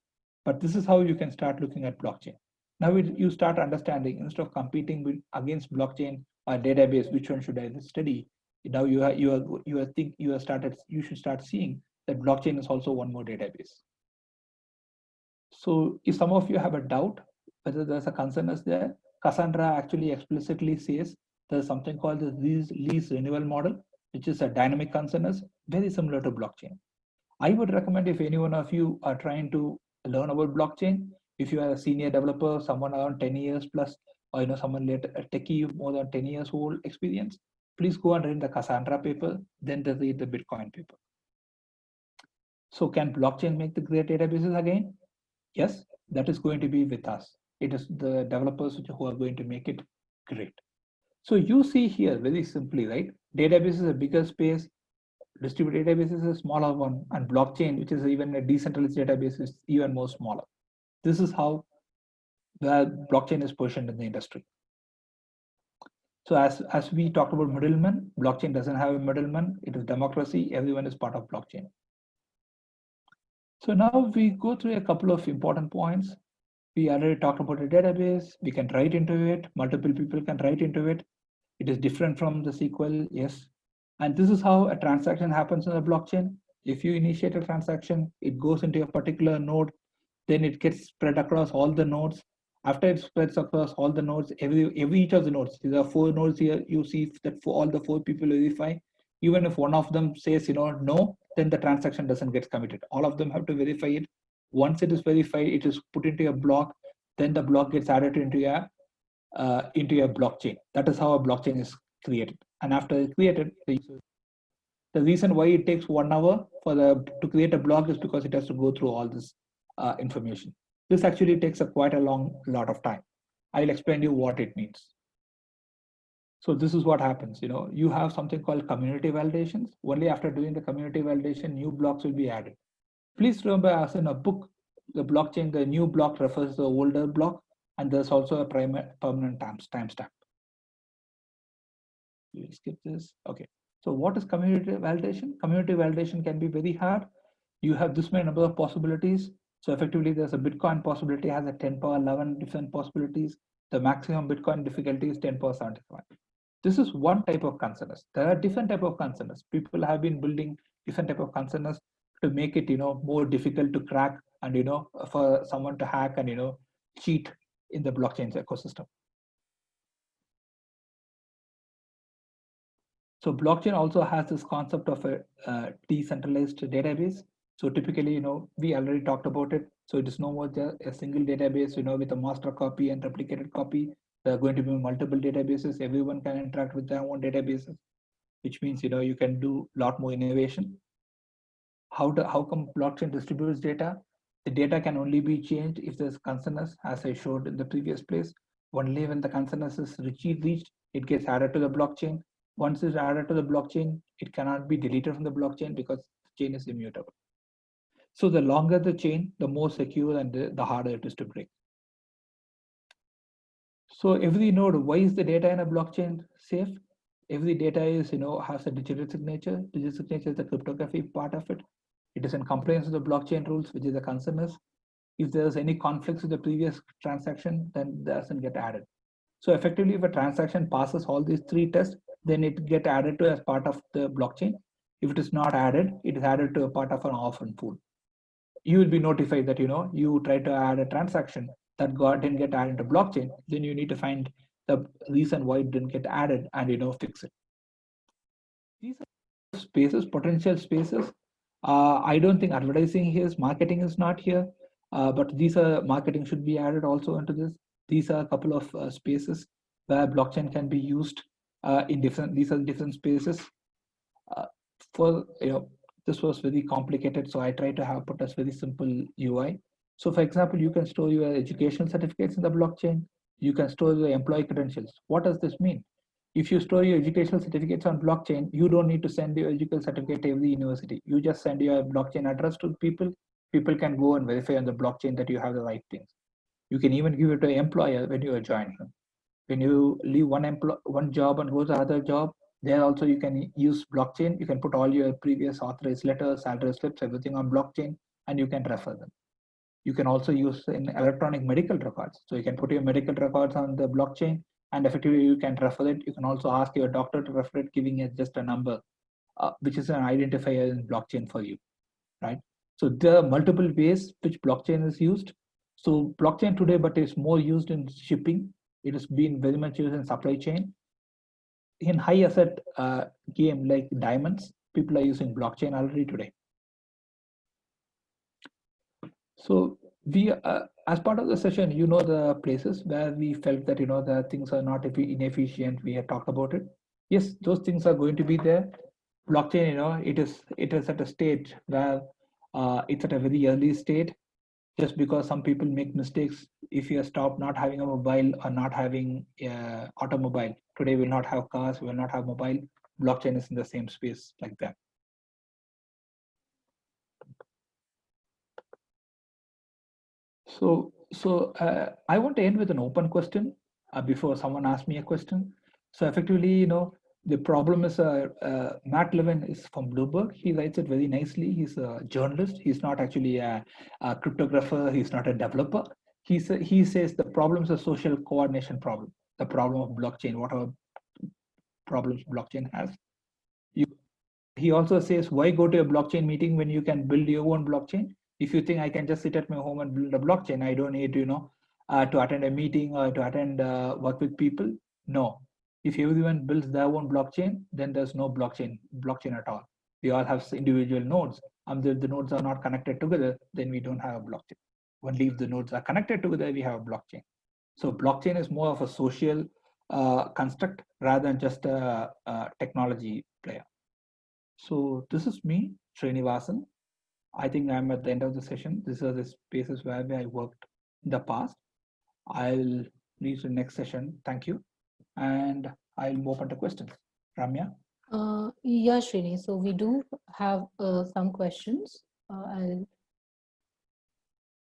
But this is how you can start looking at blockchain. Now you start understanding, instead of competing against blockchain or database, which one should I study? Now you should start seeing that blockchain is also one more database. So if some of you have a doubt whether there's a consensus there, Cassandra actually explicitly says there's something called the lease renewal model, which is a dynamic consensus, very similar to blockchain. I would recommend, if any one of you are trying to learn about blockchain, if you are a senior developer, someone around 10 years plus, or someone later, a techie more than 10 years old experience, please go and read the Cassandra paper, then read the Bitcoin paper. So can blockchain make the great databases again? Yes, that is going to be with us. It is the developers who are going to make it great. So you see here very simply, right? Database is a bigger space, distributed database is a smaller one, and blockchain, which is even a decentralized database, is even more smaller. This is how the blockchain is positioned in the industry. So as we talked about middlemen, blockchain doesn't have a middleman. It is democracy. Everyone is part of blockchain. So now we go through a couple of important points. We already talked about a database. We can write into it. Multiple people can write into it. It is different from the SQL, yes. And this is how a transaction happens in the blockchain. If you initiate a transaction, it goes into a particular node, then it gets spread across all the nodes. After it spreads across all the nodes, every each of the nodes, there are 4 nodes here, you see that for all the 4 people verify. Even if one of them says, no, then the transaction doesn't get committed. All of them have to verify it. Once it is verified, it is put into a block, then the block gets added into a blockchain. That is how a blockchain is created. And after it's created, the reason why it takes 1 hour to create a block is because it has to go through all this information. This actually takes quite a lot of time. I'll explain to you what it means. So this is what happens. You have something called community validations. Only after doing the community validation, new blocks will be added. Please remember, as in a book, the blockchain, the new block refers to the older block, and there's also a permanent timestamp. We'll skip this. Okay. So what is community validation? Community validation can be very hard. You have this many number of possibilities. So effectively, there's a Bitcoin possibility has a 10 power 11 different possibilities. The maximum Bitcoin difficulty is 10 power 75. This is one type of consensus. There are different type of consensus. People have been building different type of consensus to make it, more difficult to crack, and for someone to hack and cheat in the blockchain ecosystem. So blockchain also has this concept of a decentralized database. So typically, we already talked about it. So it is no more just a single database, with a master copy and replicated copy. There are going to be multiple databases. Everyone can interact with their own databases, which means, you can do a lot more innovation. How come blockchain distributes data? The data can only be changed if there's consensus, as I showed in the previous place. Only when the consensus is reached, it gets added to the blockchain. Once it's added to the blockchain, it cannot be deleted from the blockchain because chain is immutable. So the longer the chain, the more secure and the harder it is to break. So every node, why is the data in a blockchain safe? Every data is, has a digital signature. Digital signature is the cryptography part of it. It is in compliance with the blockchain rules, which is the concern is. If there's any conflicts with the previous transaction, then it doesn't get added. So effectively, if a transaction passes all these three tests, then it get added to as part of the blockchain. If it is not added, it is added to a part of an orphan pool. You will be notified that you try to add a transaction that didn't get added to blockchain. Then you need to find the reason why it didn't get added and fix it. These are spaces, potential spaces. I don't think advertising here is marketing is not here, but these are marketing should be added also into this. These are a couple of spaces where blockchain can be used in different. These are different spaces. For this was very complicated, so I try to have put as very simple UI. So for example, you can store your educational certificates in the blockchain. You can store your employee credentials. What does this mean? If you store your educational certificates on blockchain, you don't need to send your educational certificate to every university. You just send your blockchain address to people. People can go and verify on the blockchain that you have the right things. You can even give it to an employer when you are joining them. When you leave one job and go to another job, there also you can use blockchain. You can put all your previous authorized letters, salary slips, everything on blockchain, and you can refer them. You can also use in electronic medical records. So you can put your medical records on the blockchain, and effectively you can refer it. You can also ask your doctor to refer it, giving it just a number, which is an identifier in blockchain for you, right? So there are multiple ways which blockchain is used. So blockchain today, but is more used in shipping. It has been very much used in supply chain. In high asset game like diamonds, people are using blockchain already today. So we, as part of the session, the places where we felt that the things are not inefficient. We have talked about it. Yes, those things are going to be there. Blockchain, it is at a stage where it's at a very early state. Just because some people make mistakes, if you stop not having a mobile or not having automobile, today we'll not have cars, we will not have mobile. Blockchain is in the same space like that. So I want to end with an open question before someone asks me a question. So effectively, the problem is Matt Levin is from Bloomberg. He writes it very nicely. He's a journalist. He's not actually a cryptographer. He's not a developer. He says the problem is a social coordination problem, the problem of blockchain, whatever problems blockchain has. He also says, why go to a blockchain meeting when you can build your own blockchain? If you think I can just sit at my home and build a blockchain, I don't need to attend a meeting or to attend work with people. No, if everyone builds their own blockchain, then there's no blockchain at all. We all have individual nodes. If the nodes are not connected together, then we don't have a blockchain. Only if the nodes are connected together, we have a blockchain. So blockchain is more of a social construct rather than just a technology player. So this is me, Srinivasan. I think I'm at the end of the session. These are the spaces where I worked in the past. I'll leave to the next session. Thank you. And I'll move open to questions. Ramya? Yeah, Srini. So we do have some questions.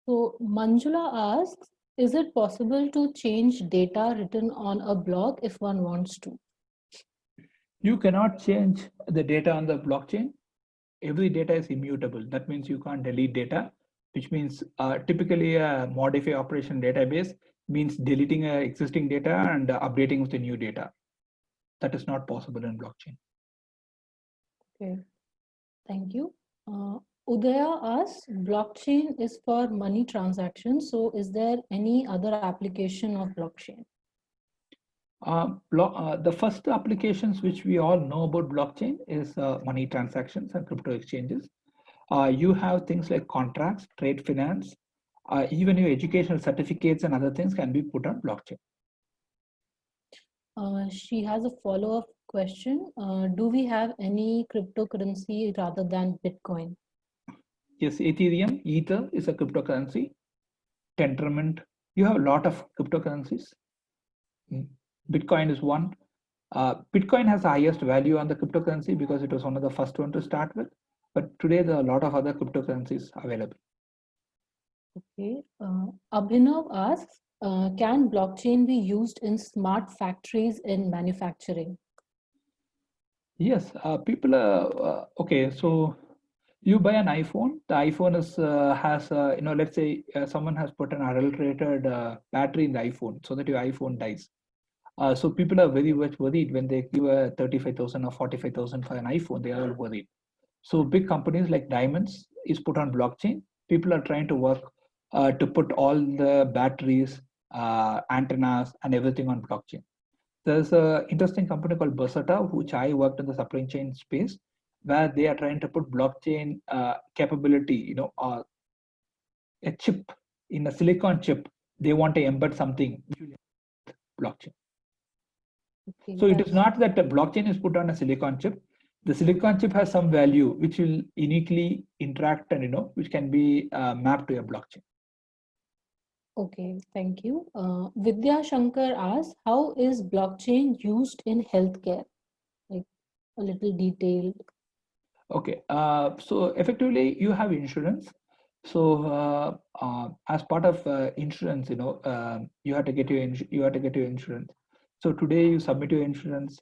So Manjula asks, is it possible to change data written on a blog if one wants to? You cannot change the data on the blockchain. Every data is immutable. That means you can't delete data, which means typically a modify operation database means deleting existing data and updating with the new data. That is not possible in blockchain. Okay, thank you. Udaya asks, blockchain is for money transactions. So is there any other application of blockchain? The first applications which we all know about blockchain is money transactions and crypto exchanges. You have things like contracts, trade finance, even your educational certificates and other things can be put on blockchain. She has a follow-up question. Do we have any cryptocurrency rather than Bitcoin? Yes, Ethereum, Ether is a cryptocurrency. Tendermint, you have a lot of cryptocurrencies. Bitcoin is one. Bitcoin has the highest value on the cryptocurrency because it was one of the first one to start with. But today there are a lot of other cryptocurrencies available. Okay. Abhinav asks, can blockchain be used in smart factories in manufacturing? Yes, people are okay. So you buy an iPhone. The iPhone is has let's say someone has put an adulterated battery in the iPhone so that your iPhone dies. So people are very much worried when they give a 35,000 or 45,000 for an iPhone. They are all worried. So big companies like Diamonds is put on blockchain. People are trying to work to put all the batteries, antennas, and everything on blockchain. There's an interesting company called Berserta, which I worked in the supply chain space, where they are trying to put blockchain capability, a chip in a silicon chip. They want to embed something which will blockchain. Okay, So it is that's not that the blockchain is put on a silicon chip. The silicon chip has some value which will uniquely interact and which can be mapped to a blockchain. okay. Thank you. Vidya Shankar asks, how is blockchain used in healthcare? Like a little detailed. Okay, so effectively you have insurance. So as part of insurance, you have to get you have to get your insurance. So today you submit your insurance.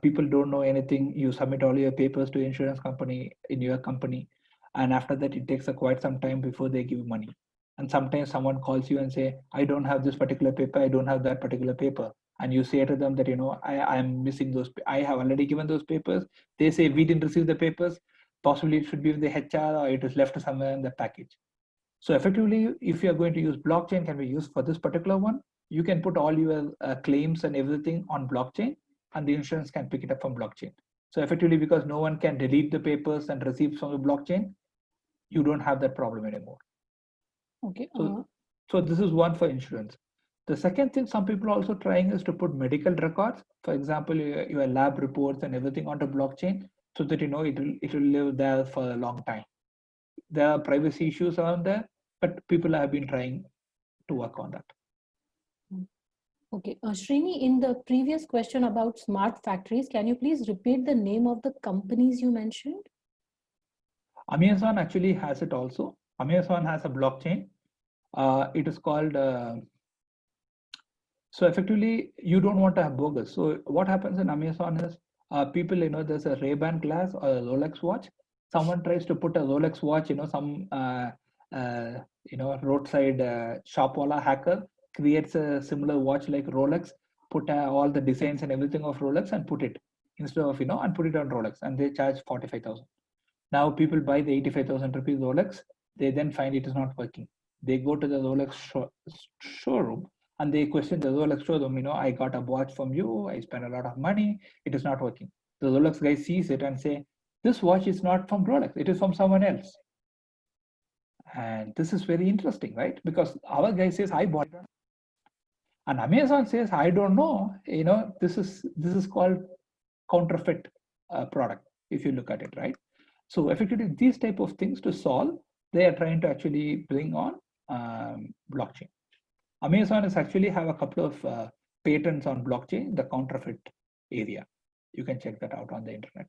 People don't know anything. You submit all your papers to insurance company in your company, and after that it takes quite some time before they give you money. And sometimes someone calls you and say, "I don't have this particular paper. I don't have that particular paper." And you say to them that I am missing those. I have already given those papers. They say we didn't receive the papers. Possibly it should be with the HR or it is left somewhere in the package. So effectively, if you are going to use blockchain, can be used for this particular one. You can put all your claims and everything on blockchain, and the insurance can pick it up from blockchain. So effectively, because no one can delete the papers and receive from the blockchain, you don't have that problem anymore. Okay. So this is one for insurance. The second thing some people are also trying is to put medical records, for example, your lab reports and everything onto blockchain, so that it will live there for a long time. There are privacy issues around there, but people have been trying to work on that. Okay, Srini, in the previous question about smart factories, can you please repeat the name of the companies you mentioned? Amazon actually has it also. Amazon has a blockchain. It is called, so effectively, you don't want to have bogus. So what happens in Amazon is people, there's a Ray-Ban glass or a Rolex watch. Someone tries to put a Rolex watch, some, roadside shopwala hacker creates a similar watch like Rolex, put all the designs and everything of Rolex and put it instead of, and put it on Rolex, and they charge 45,000. Now people buy the 85,000 rupees Rolex. They then find it is not working. They go to the Rolex showroom and they question the Rolex showroom. I got a watch from you. I spent a lot of money. It is not working. The Rolex guy sees it and say, "This watch is not from Rolex. It is from someone else." And this is very interesting, right? Because our guy says, "I bought it," and Amazon says, "I don't know." This is called counterfeit product. If you look at it, right? So effectively, these type of things to solve, they are trying to actually bring on blockchain. Amazon is actually have a couple of patents on blockchain, the counterfeit area. You can check that out on the internet.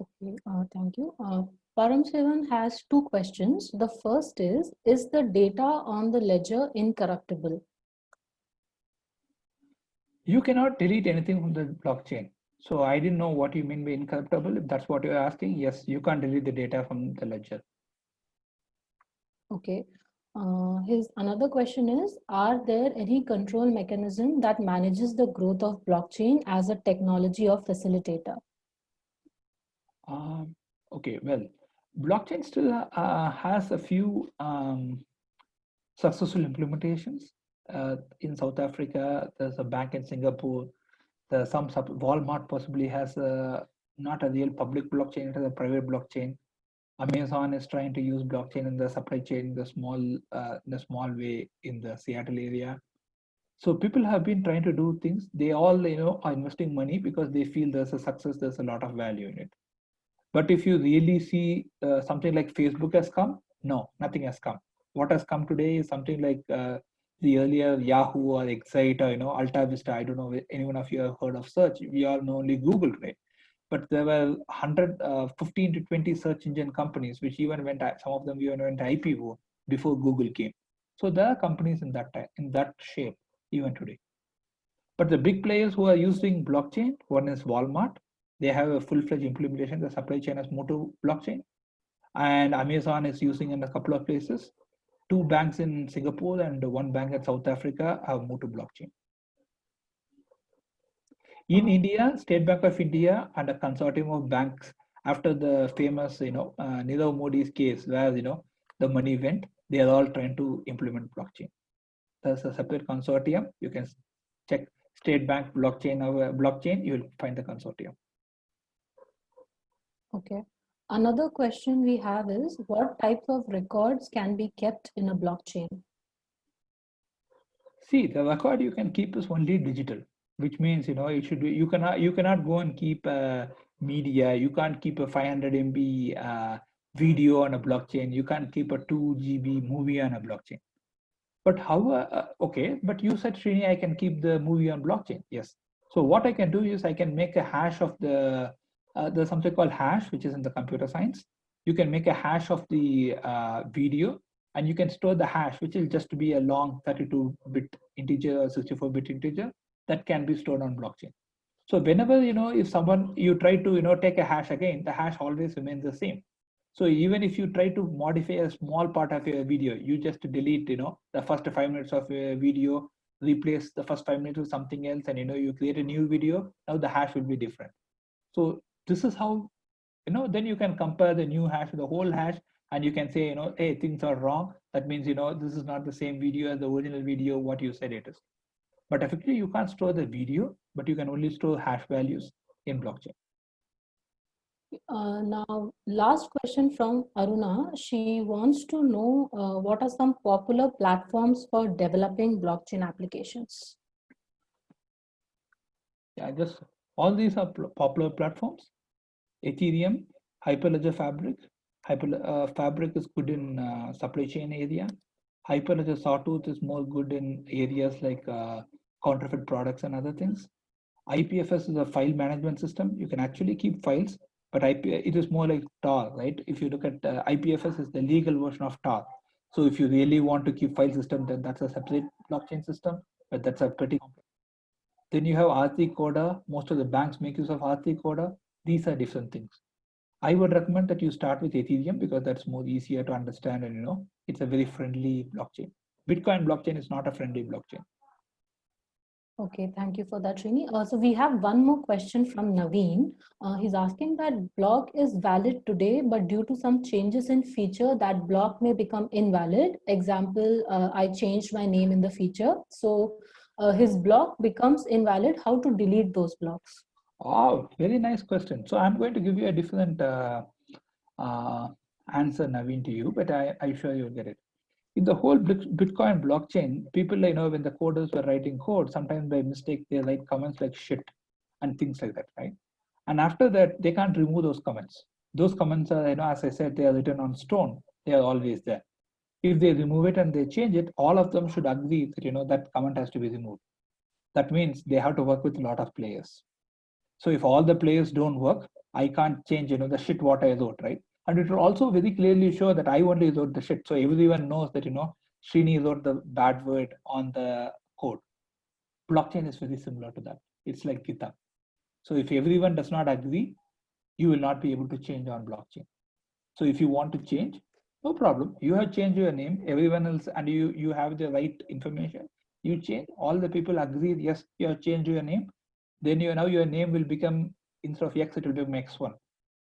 Okay, thank you. Param Sevan has two questions. The first is the data on the ledger incorruptible? You cannot delete anything from the blockchain. So I didn't know what you mean by incorruptible. If that's what you're asking, yes, you can't delete the data from the ledger. Okay. His another question is, are there any control mechanism that manages the growth of blockchain as a technology or facilitator? Okay, well, blockchain still has a few successful implementations. In South Africa, there's a bank in Singapore. There's Walmart possibly has not a real public blockchain, it has a private blockchain. Amazon is trying to use blockchain in the supply chain in the small way in the Seattle area. So people have been trying to do things. They all are investing money because they feel there's a success, there's a lot of value in it. But if you really see something like Facebook has come, no, nothing has come. What has come today is something like the earlier Yahoo or Excite or Alta Vista. I don't know if anyone of you have heard of search. We all know only Google, right? but there were 15 to 20 search engine companies, which even went, some of them even went IPO before Google came. So there are companies in that shape even today. But the big players who are using blockchain, one is Walmart. They have a full-fledged implementation. The supply chain has moved to blockchain. And Amazon is using in a couple of places. 2 banks in Singapore and 1 bank in South Africa have moved to blockchain. In India, State Bank of India and a consortium of banks, after the famous, Nirav Modi's case, where, the money went, they are all trying to implement blockchain. There's a separate consortium. You can check State Bank blockchain, you will find the consortium. Okay. Another question we have is, what types of records can be kept in a blockchain? See, the record you can keep is only digital, which means, it should be, you cannot go and keep media. You can't keep a 500 MB video on a blockchain. You can't keep a 2 GB movie on a blockchain. But how, okay, but you said, Srini, I can keep the movie on blockchain. Yes. So what I can do is I can make a hash of there's something called hash, which is in the computer science. You can make a hash of the video, and you can store the hash, which will just be a long 32-bit integer or 64-bit integer that can be stored on blockchain. So whenever, if you try to, take a hash again, the hash always remains the same. So even if you try to modify a small part of your video, you just delete, the first 5 minutes of your video, replace the first 5 minutes with something else, and, you create a new video. Now the hash will be different. So this is how, then you can compare the new hash with the whole hash, and you can say, hey, things are wrong. That means, this is not the same video as the original video, what you said it is. But effectively, you can't store the video, but you can only store hash values in blockchain. Now, last question from Aruna. She wants to know what are some popular platforms for developing blockchain applications? Yeah, just all these are popular platforms. Ethereum, Hyperledger Fabric. Fabric is good in supply chain area. Hyperledger Sawtooth is more good in areas like counterfeit products and other things. IPFS is a file management system. You can actually keep files, but it is more like Tar, right? If you look at IPFS is the legal version of Tar. So if you really want to keep file system, then that's a separate blockchain system, but that's a pretty complex. Then you have R3 Coda. Most of the banks make use of R3 Coda. These are different things. I would recommend that you start with Ethereum because that's more easier to understand, and it's a very friendly blockchain. Bitcoin blockchain is not a friendly blockchain. Okay, thank you for that, Srini. So we have one more question from Naveen. He's asking that block is valid today, but due to some changes in feature, that block may become invalid. Example, I changed my name in the feature. So his block becomes invalid. How to delete those blocks? Oh, very nice question. So I'm going to give you a different answer, Naveen, to you, but I'm sure you'll get it. In the whole Bitcoin blockchain, people, when the coders were writing code, sometimes by mistake, they write comments like shit and things like that, right? And after that, they can't remove those comments. Those comments are, as I said, they are written on stone. They are always there. If they remove it and they change it, all of them should agree that, that comment has to be removed. That means they have to work with a lot of players. So if all the players don't work, I can't change, the shit what I wrote, right? And it will also very clearly show that I only wrote the shit. So everyone knows that, Srini wrote the bad word on the code. Blockchain is very similar to that. It's like GitHub. So if everyone does not agree, you will not be able to change on blockchain. So if you want to change, no problem. You have changed your name, everyone else, and you have the right information. You change, all the people agree, yes, you have changed your name. Then now your name will become, instead of X, it will become X1.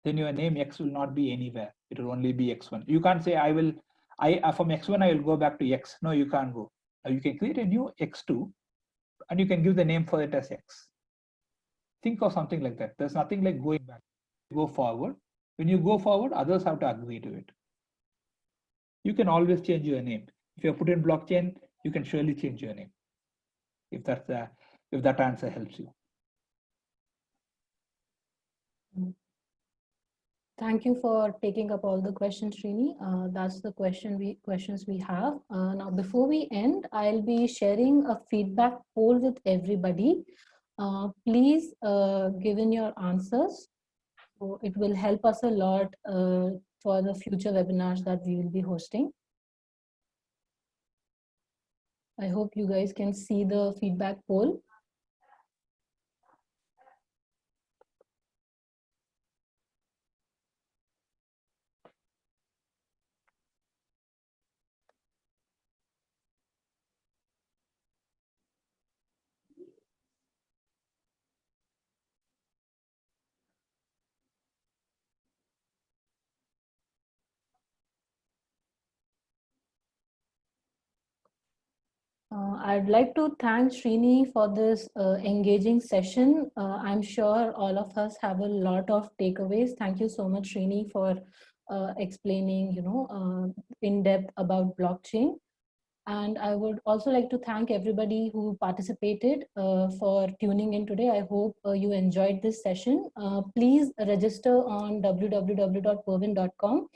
Then your name X will not be anywhere. It will only be X1. You can't say from X1 I will go back to X. No, you can't go. Now you can create a new X2 and you can give the name for it as X. Think of something like that. There's nothing like going back. Go forward. When you go forward, others have to agree to it. You can always change your name. If you're put in blockchain, you can surely change your name. If that answer helps you. Thank you for taking up all the questions, Srini. That's the questions we have. Now, before we end, I'll be sharing a feedback poll with everybody. Please give in your answers. So it will help us a lot for the future webinars that we will be hosting. I hope you guys can see the feedback poll. I'd like to thank Srini for this engaging session. I'm sure all of us have a lot of takeaways. Thank you so much, Srini, for explaining, in depth about blockchain. And I would also like to thank everybody who participated for tuning in today. I hope you enjoyed this session. Please register on www.pervin.com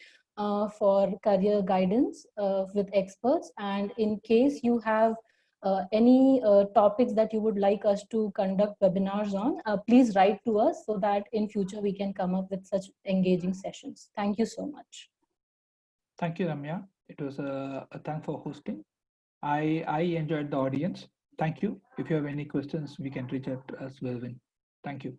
for career guidance with experts. And in case you have any topics that you would like us to conduct webinars on, please write to us so that in future we can come up with such engaging sessions. Thank you so much. Thank you, Ramya. It was a thank for hosting. I enjoyed the audience. Thank you. If you have any questions, we can reach out to us, Welvin. Thank you.